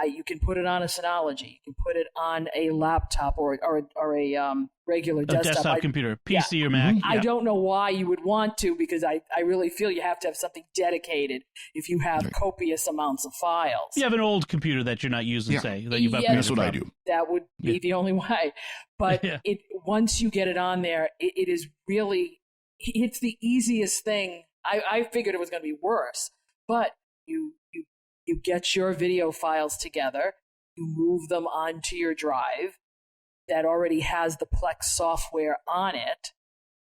You can put it on a Synology. You can put it on a laptop or a regular desktop computer, PC or Mac. I don't know why you would want to, because I really feel you have to have something dedicated if you have copious amounts of files. You have an old computer that you're not using, say, that you've upgraded. That's what I do. That would be the only way. But once you get it on there, it is really, it's the easiest thing. I figured it was going to be worse, but you get your video files together, you move them onto your drive that already has the Plex software on it,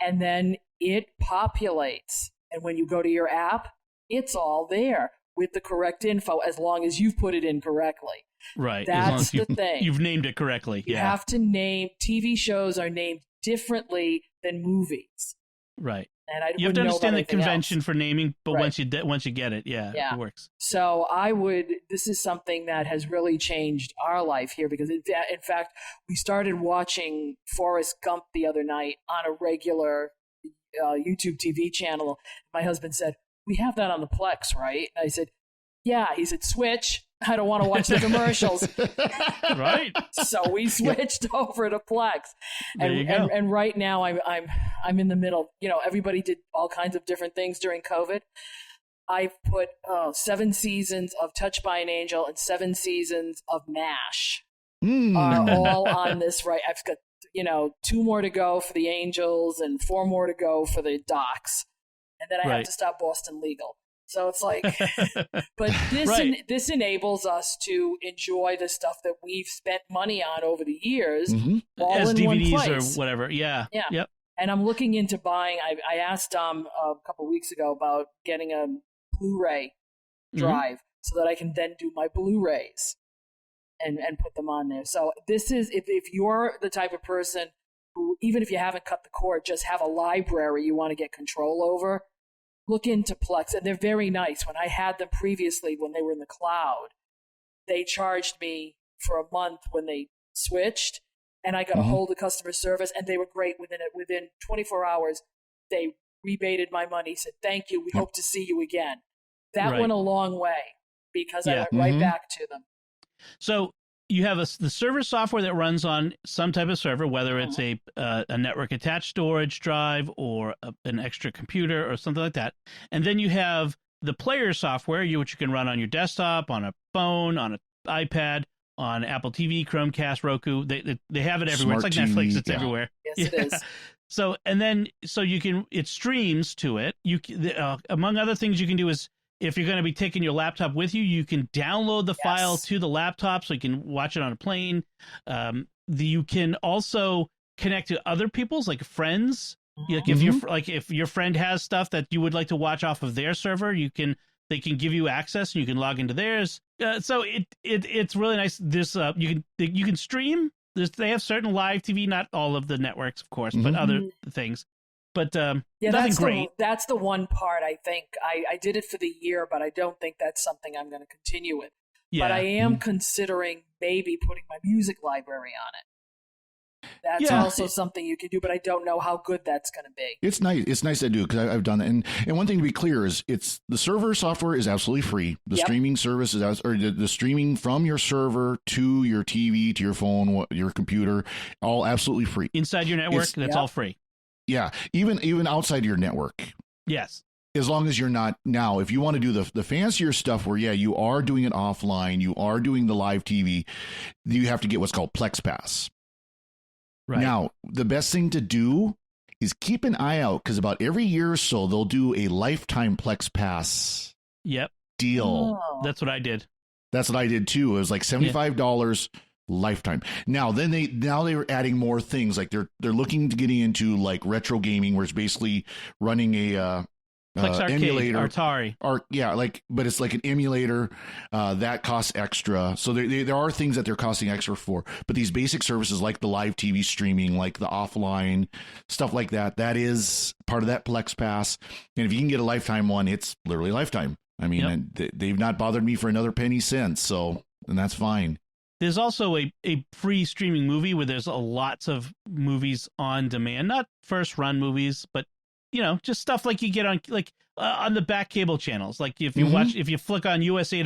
and then it populates. And when you go to your app, it's all there with the correct info, as long as you've put it in correctly. Right. That's the thing. You've named it correctly. You have to name, TV shows are named differently than movies. Right. And I you have to understand the convention else. For naming, but once you get it, it works. So this is something that has really changed our life here, because in fact, we started watching Forrest Gump the other night on a regular YouTube TV channel. My husband said, "We have that on the Plex, right?" And I said, "Yeah." He said, "Switch. I don't want to watch the commercials." Right. So we switched over to Plex. And right now I'm in the middle. Everybody did all kinds of different things during COVID. I've put 7 seasons of Touched by an Angel and 7 seasons of MASH are all on this. Right, I've got 2 more to go for the Angels and 4 more to go for the Docs, and then I have to stop Boston Legal. So it's like, but this enables us to enjoy the stuff that we've spent money on over the years, all as in DVDs one place. or whatever. Yeah. Yep. And I'm looking into buying. I asked a couple of weeks ago about getting a Blu-ray drive so that I can then do my Blu-rays and put them on there. So this is if you're the type of person who, even if you haven't cut the cord, just have a library you want to get control over. Look into Plex, and they're very nice. When I had them previously, when they were in the cloud, they charged me for a month when they switched, and I got a hold of customer service, and they were great. Within 24 hours, they rebated my money, said, thank you, we hope to see you again. That went a long way because I went right back to them. So you have the server software that runs on some type of server, whether it's a network attached storage drive or an extra computer or something like that. And then you have the player software, which you can run on your desktop, on a phone, on an iPad, on Apple TV, Chromecast, Roku. They have it everywhere. Smart it's like Netflix. TV, It's everywhere. Yes, it is. So you can, it streams to it. Among other things you can do is, if you're going to be taking your laptop with you, you can download the file to the laptop so you can watch it on a plane. You can also connect to other people's, like friends. If your friend has stuff that you would like to watch off of their server, they can give you access and you can log into theirs. So it's really nice. This you can stream. They have certain live TV, not all of the networks, of course, but other things. But nothing great. That's the one part I think. I did it for the year, but I don't think that's something I'm going to continue with. Yeah. But I am considering maybe putting my music library on it. That's also something you can do, but I don't know how good that's going to be. It's nice. It's nice to do because I've done that. And one thing to be clear is the server software is absolutely free. The streaming service is the streaming from your server to your TV, to your phone, your computer, all absolutely free. Inside your network, that's all free. Yeah, even outside your network. Yes. As long as you're not now, if you want to do the fancier stuff where, you are doing it offline, you are doing the live TV, you have to get what's called Plex Pass. Right. Now, the best thing to do is keep an eye out because about every year or so, they'll do a lifetime Plex Pass deal. Oh. That's what I did. That's what I did, too. It was like $75 lifetime. Now they were adding more things, like they're looking to getting into like retro gaming, where it's basically running a Plex Arcade, emulator, Atari, but it's like an emulator that costs extra. So there are things that they're costing extra for, but these basic services like the live TV streaming, like the offline stuff like that is part of that Plex Pass. And if you can get a lifetime one, it's literally lifetime. I mean, they've not bothered me for another penny since, and that's fine. There's also a free streaming movie where there's lots of movies on demand, not first run movies, but just stuff like you get on on the back cable channels. Like if you flick on USA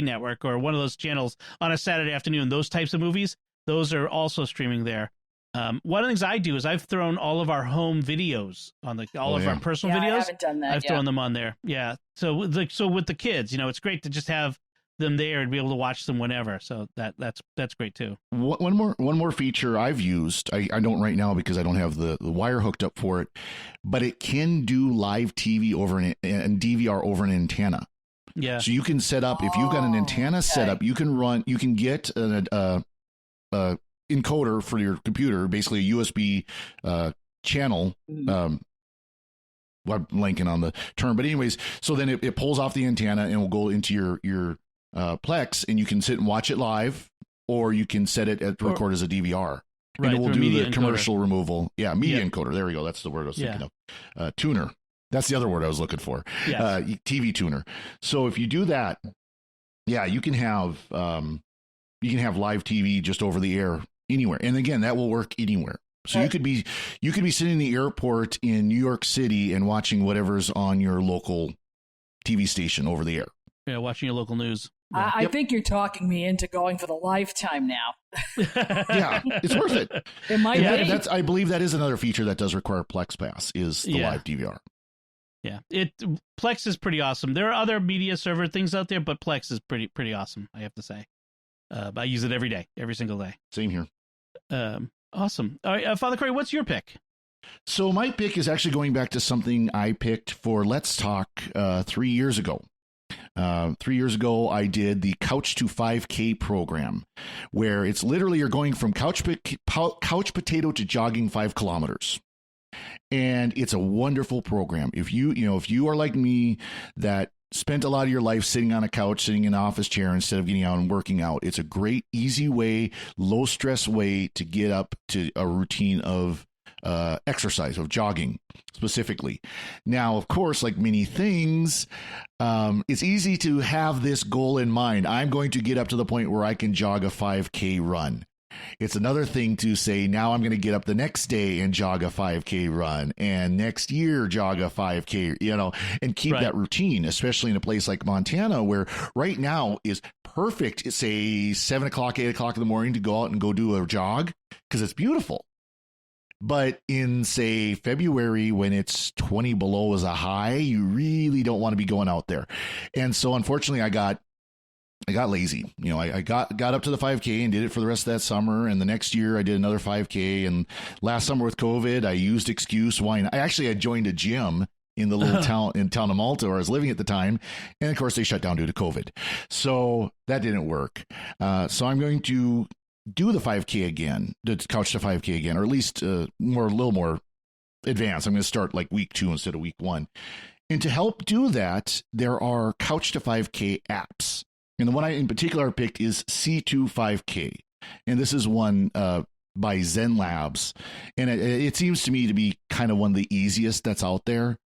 Network or one of those channels on a Saturday afternoon, those types of movies, those are also streaming there. One of the things I do is I've thrown all of our home videos on all of our personal videos. I haven't done that. I've thrown them on there. Yeah. So with the kids, it's great to just have them there and be able to watch them whenever. So that's great too. One more feature I've used. I don't right now because I don't have the wire hooked up for it, but it can do live TV over and DVR over an antenna. Yeah. So you can set up, if you've got an antenna set up, you can get an encoder for your computer, basically a USB channel. I'm blanking on the term, but anyways, so then it pulls off the antenna and will go into your Plex, and you can sit and watch it live, or you can set it to record as a DVR. Right, and it will do the encoder. commercial removal. Yeah, media encoder. There we go. That's the word I was thinking of. Tuner. That's the other word I was looking for. Yes. TV tuner. So if you do that, you can have live TV just over the air anywhere. And again, that will work anywhere. So you could be sitting in the airport in New York City and watching whatever's on your local TV station over the air. Yeah, watching your local news. Yeah. I think you're talking me into going for the lifetime now. Yeah, it's worth it. It might be. I believe that is another feature that does require Plex Pass is the live DVR. Yeah, Plex is pretty awesome. There are other media server things out there, but Plex is pretty awesome, I have to say. I use it every day, every single day. Same here. Awesome. All right, Father Cory, what's your pick? So my pick is actually going back to something I picked for Let's Talk 3 years ago. 3 years ago, I did the Couch to 5K program, where it's literally you're going from couch potato to jogging 5 kilometers. And it's a wonderful program. If you are like me, that spent a lot of your life sitting on a couch, sitting in an office chair instead of getting out and working out, it's a great, easy way, low stress way to get up to a routine of exercise, of jogging specifically. Now, of course, like many things, it's easy to have this goal in mind. I'm going to get up to the point where I can jog a 5K run. It's another thing to say, now I'm going to get up the next day and jog a 5K run, and next year jog a 5K, and keep that routine, especially in a place like Montana, where right now is perfect. It's say 7 o'clock, 8 o'clock in the morning to go out and go do a jog because it's beautiful. But in, say, February, when it's 20 below as a high, you really don't want to be going out there. And so, unfortunately, I got lazy. I got up to the 5K and did it for the rest of that summer. And the next year I did another 5K. And last summer with COVID, I used excuse why. I actually had joined a gym in the little town of Malta where I was living at the time. And of course they shut down due to COVID. So that didn't work. So I'm going to do the 5K again, the Couch to 5K again, or at least a little more advanced. I'm going to start like week 2 instead of week 1. And to help do that, there are Couch to 5K apps. And the one I in particular picked is C25K. And this is one by Zen Labs. And it seems to me to be kind of one of the easiest that's out there.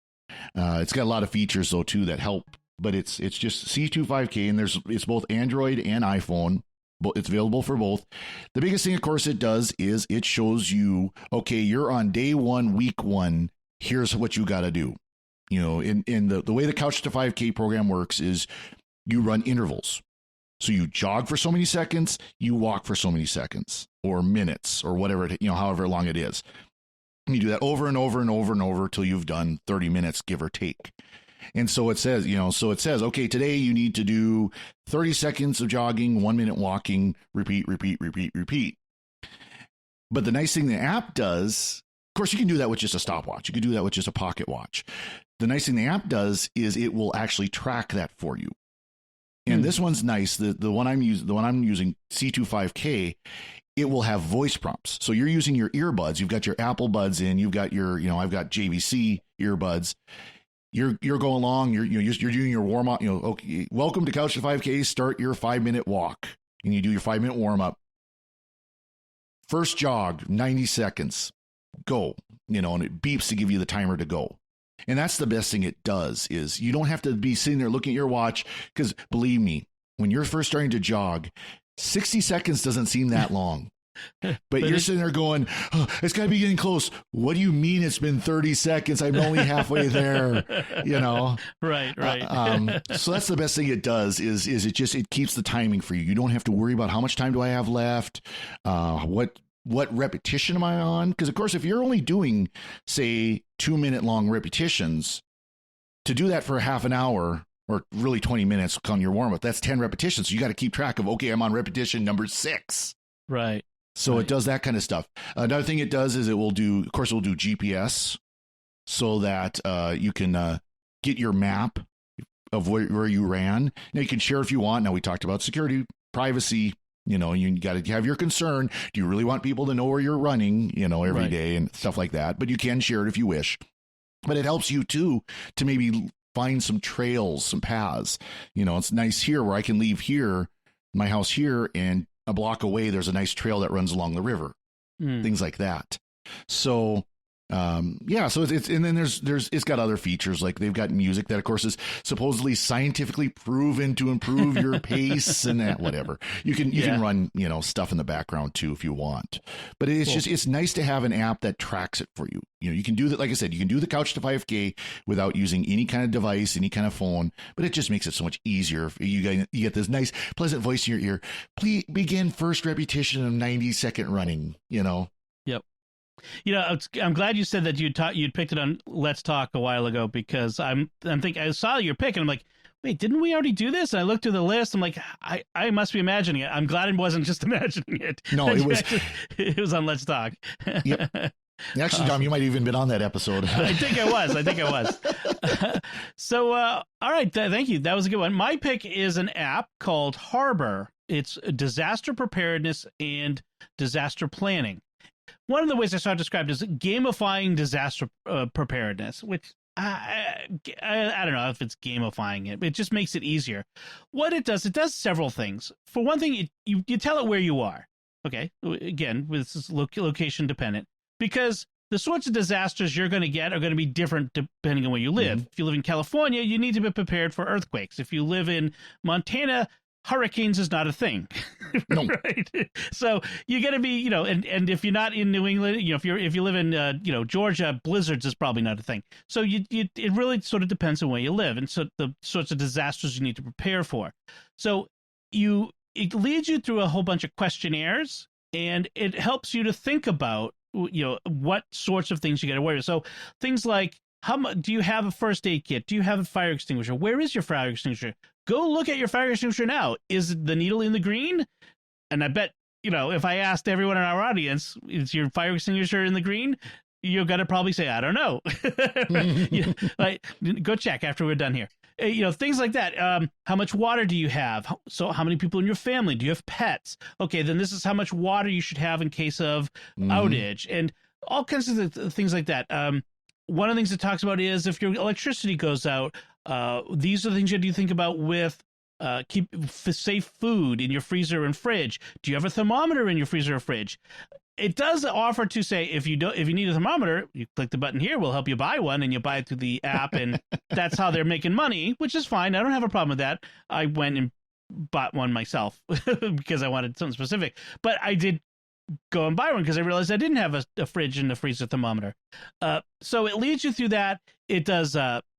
It's got a lot of features, though, too, that help. But it's just C25K, and it's both Android and iPhone. It's available for both. The biggest thing, of course, it does is it shows you, okay, you're on day 1, week 1. Here's what you got to do. In the way the Couch to 5K program works is you run intervals. So you jog for so many seconds, you walk for so many seconds or minutes or whatever, however long it is. And you do that over and over and over and over till you've done 30 minutes, give or take. And so it says, okay, today you need to do 30 seconds of jogging, 1 minute walking, repeat. But the nice thing the app does, of course, you can do that with just a stopwatch. You can do that with just a pocket watch. The nice thing the app does is it will actually track that for you. And this one's nice. The one I'm using, C25K, it will have voice prompts. So you're using your earbuds. You've got your Apple Buds in. You've got your, I've got JVC earbuds. You're going along. You're doing your warm up. Okay, welcome to Couch to 5K. Start your 5-minute walk, and you do your 5-minute warm up. First jog, 90 seconds. Go. And it beeps to give you the timer to go. And that's the best thing it does is you don't have to be sitting there looking at your watch because believe me, when you're first starting to jog, 60 seconds doesn't seem that long. But you're sitting there going, oh, it's got to be getting close. What do you mean it's been 30 seconds? I'm only halfway there, Right. So that's the best thing it does is it keeps the timing for you. You don't have to worry about how much time do I have left, what repetition am I on? Because, of course, if you're only doing, say, 2-minute long repetitions, to do that for half an hour or really 20 minutes on your warm-up, that's 10 repetitions. So you got to keep track of, okay, I'm on repetition number 6. Right. So it does that kind of stuff. Another thing it does is it will do GPS so that you can get your map of where you ran. Now, you can share if you want. Now, we talked about security, privacy. You got to have your concern. Do you really want people to know where you're running, every day and stuff like that? But you can share it if you wish. But it helps you, too, to maybe find some trails, some paths. It's nice here where I can leave here, my house here, and a block away, there's a nice trail that runs along the river. Things like that. So so it's and then it's got other features, like they've got music that, of course, is supposedly scientifically proven to improve your pace and that, whatever. You can run, stuff in the background too if you want. But it's cool. It's nice to have an app that tracks it for you. You can do that, like I said, you can do the Couch to 5K without using any kind of device, any kind of phone, but it just makes it so much easier. You get this nice, pleasant voice in your ear. Please begin first repetition of 90-second running, Yep. I'm glad you said that you'd picked it on Let's Talk a while ago, because I'm thinking, I saw your pick and I'm like, wait, didn't we already do this? And I looked through the list. I'm like, I must be imagining it. I'm glad it wasn't just imagining it. No, it was. It was on Let's Talk. Yep. Actually, Tom, you might have even been on that episode. I think I was. So, all right. Thank you. That was a good one. My pick is an app called Harbor. It's disaster preparedness and disaster planning. One of the ways I saw it described is gamifying disaster preparedness, which I don't know if it's gamifying it, but it just makes it easier. What it does several things. For one thing, you tell it where you are. Okay. Again, this is location dependent, because the sorts of disasters you're going to get are going to be different depending on where you live. Mm-hmm. If you live in California, you need to be prepared for earthquakes. If you live in Montana, hurricanes is not a thing. No. Right. So you got to be, and if you're not in New England, if you live in, Georgia, blizzards is probably not a thing. So it really sort of depends on where you live, and so the sorts of disasters you need to prepare for. So it leads you through a whole bunch of questionnaires, and it helps you to think about, what sorts of things you got to worry about. So things like, how much do you have a first aid kit? Do you have a fire extinguisher? Where is your fire extinguisher? Go look at your fire extinguisher now. Is the needle in the green? And I bet, if I asked everyone in our audience, is your fire extinguisher in the green? You're going to probably say, I don't know. Go check after we're done here. Things like that. How much water do you have? So how many people in your family? Do you have pets? Okay, then this is how much water you should have in case of outage, and all kinds of things like that. One of the things it talks about is if your electricity goes out, these are the things you have to think about with keep safe food in your freezer and fridge. Do you have a thermometer in your freezer or fridge? It does offer to say, if you need a thermometer, you click the button here, we'll help you buy one, and you buy it through the app, and that's how they're making money, which is fine. I don't have a problem with that. I went and bought one myself because I wanted something specific, but I did go and buy one because I realized I didn't have a fridge and a freezer thermometer. So it leads you through that. It does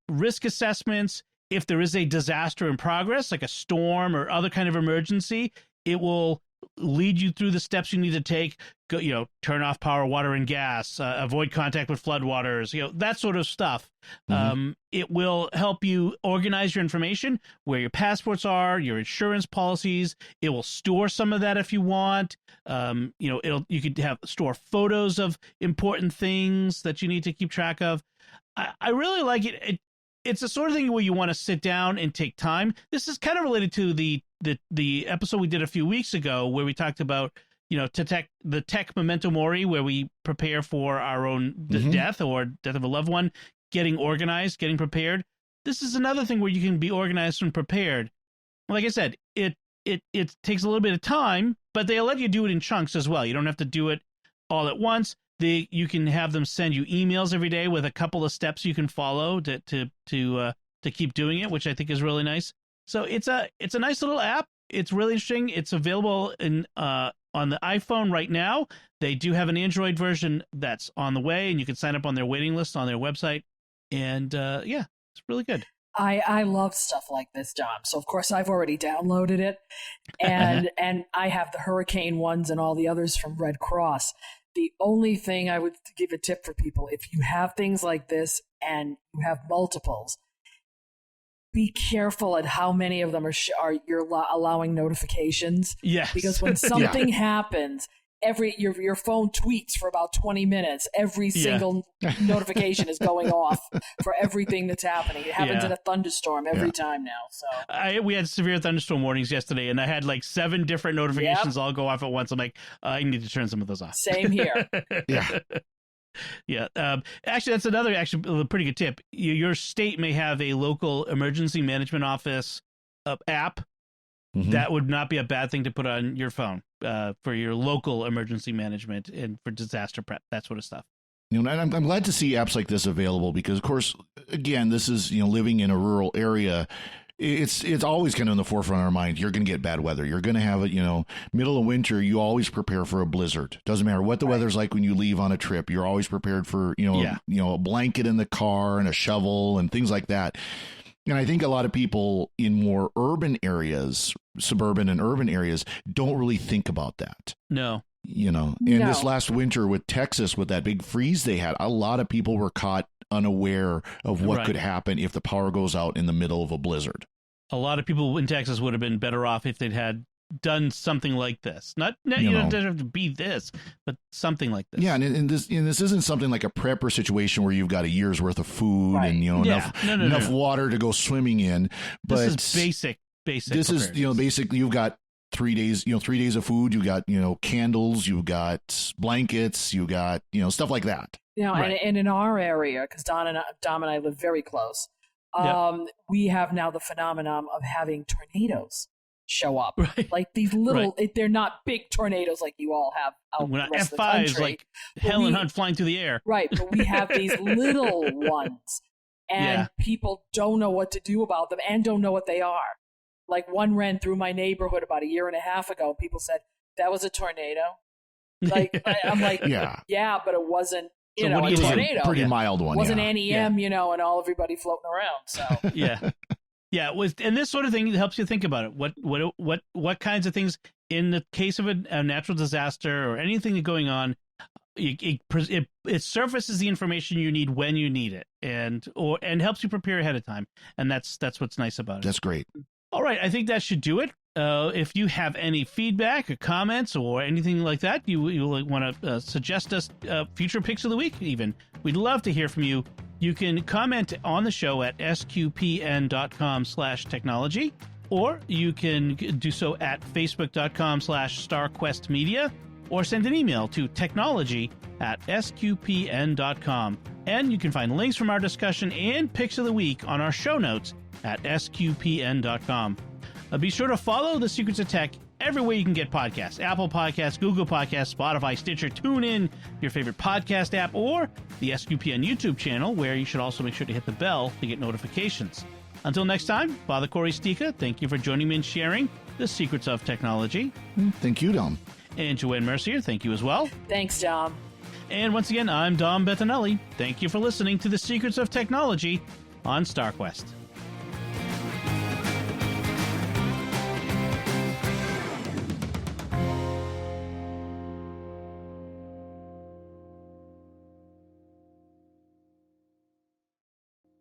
risk assessments. If there is a disaster in progress, like a storm or other kind of emergency, it will lead you through the steps you need to take. Go, turn off power, water, and gas. Avoid contact with floodwaters. That sort of stuff. Mm-hmm. It will help you organize your information, where your passports are, your insurance policies. It will store some of that if you want. You could store photos of important things that you need to keep track of. I really like it. It's the sort of thing where you want to sit down and take time. This is kind of related to the episode we did a few weeks ago, where we talked about, the tech memento mori, where we prepare for our own death or death of a loved one, getting organized, getting prepared. This is another thing where you can be organized and prepared. Like I said, it takes a little bit of time, but they'll let you do it in chunks as well. You don't have to do it all at once. You can have them send you emails every day with a couple of steps you can follow to keep doing it, which I think is really nice. So it's a nice little app. It's really interesting. It's available on the iPhone right now. They do have an Android version that's on the way, and you can sign up on their waiting list on their website. And it's really good. I love stuff like this, Dom. So of course I've already downloaded it, and I have the hurricane ones and all the others from Red Cross. The only thing I would give a tip for people, if you have things like this and you have multiples, be careful at how many of them you're allowing notifications. Yes. Because when something happens, your phone tweets for about 20 minutes. Every single notification is going off for everything that's happening. It happens in a thunderstorm every time now. So we had severe thunderstorm warnings yesterday, and I had like 7 different notifications all go off at once. I'm like, I need to turn some of those off. Same here. Yeah. Actually, that's another pretty good tip. Your state may have a local emergency management office app. Mm-hmm. That would not be a bad thing to put on your phone for your local emergency management and for disaster prep, that sort of stuff. And I'm glad to see apps like this available because, of course, again, this is, living in a rural area. It's always kind of in the forefront of our mind. You're going to get bad weather. You're going to have it, middle of winter. You always prepare for a blizzard. Doesn't matter what the weather's like when you leave on a trip. You're always prepared for, a blanket in the car and a shovel and things like that. And I think a lot of people in more urban areas, suburban and urban areas, don't really think about that. No. You know, in this last winter with Texas, with that big freeze they had, a lot of people were caught unaware of what could happen if the power goes out in the middle of a blizzard. A lot of people in Texas would have been better off if they'd had done something like this. Not you know, it doesn't have to be this, but something like this. Yeah, and this isn't something like a prepper situation where you've got a year's worth of food and enough water to go swimming in. But this is basic. This is basically you've got 3 days, 3 days of food. You got candles. You got blankets. You got stuff like that. And in our area, because Dom and I live very close, we have now the phenomenon of having tornadoes show up. Right. Like these little, they're not big tornadoes like you all have out when the rest of the F5s country. like Helen Hunt flying through the air. Right, but we have these little ones, and people don't know what to do about them and don't know what they are. Like one ran through my neighborhood about a year and a half ago. People said, that was a tornado. Like, I'm like, yeah, but it wasn't, a tornado. Pretty mild one. It wasn't NEM, and all everybody floating around. So Yeah, and this sort of thing helps you think about it. What kinds of things in the case of a natural disaster or anything going on, it surfaces the information you need when you need it, and helps you prepare ahead of time, and that's what's nice about it. That's great. All right, I think that should do it. If you have any feedback or comments or anything like that, you want to suggest us future picks of the week, even, we'd love to hear from you. You can comment on the show at sqpn.com/technology, or you can do so at facebook.com/starquestmedia, or send an email to technology@sqpn.com. And you can find links from our discussion and picks of the week on our show notes at sqpn.com. Be sure to follow The Secrets of Tech everywhere you can get podcasts: Apple Podcasts, Google Podcasts, Spotify, Stitcher, TuneIn, your favorite podcast app, or the SQPN YouTube channel, where you should also make sure to hit the bell to get notifications. Until next time, Father Cory Stika, thank you for joining me and sharing the secrets of technology. Thank you, Dom. And Joanne Mercier, thank you as well. Thanks, Dom. And once again, I'm Dom Bettinelli. Thank you for listening to The Secrets of Technology on StarQuest.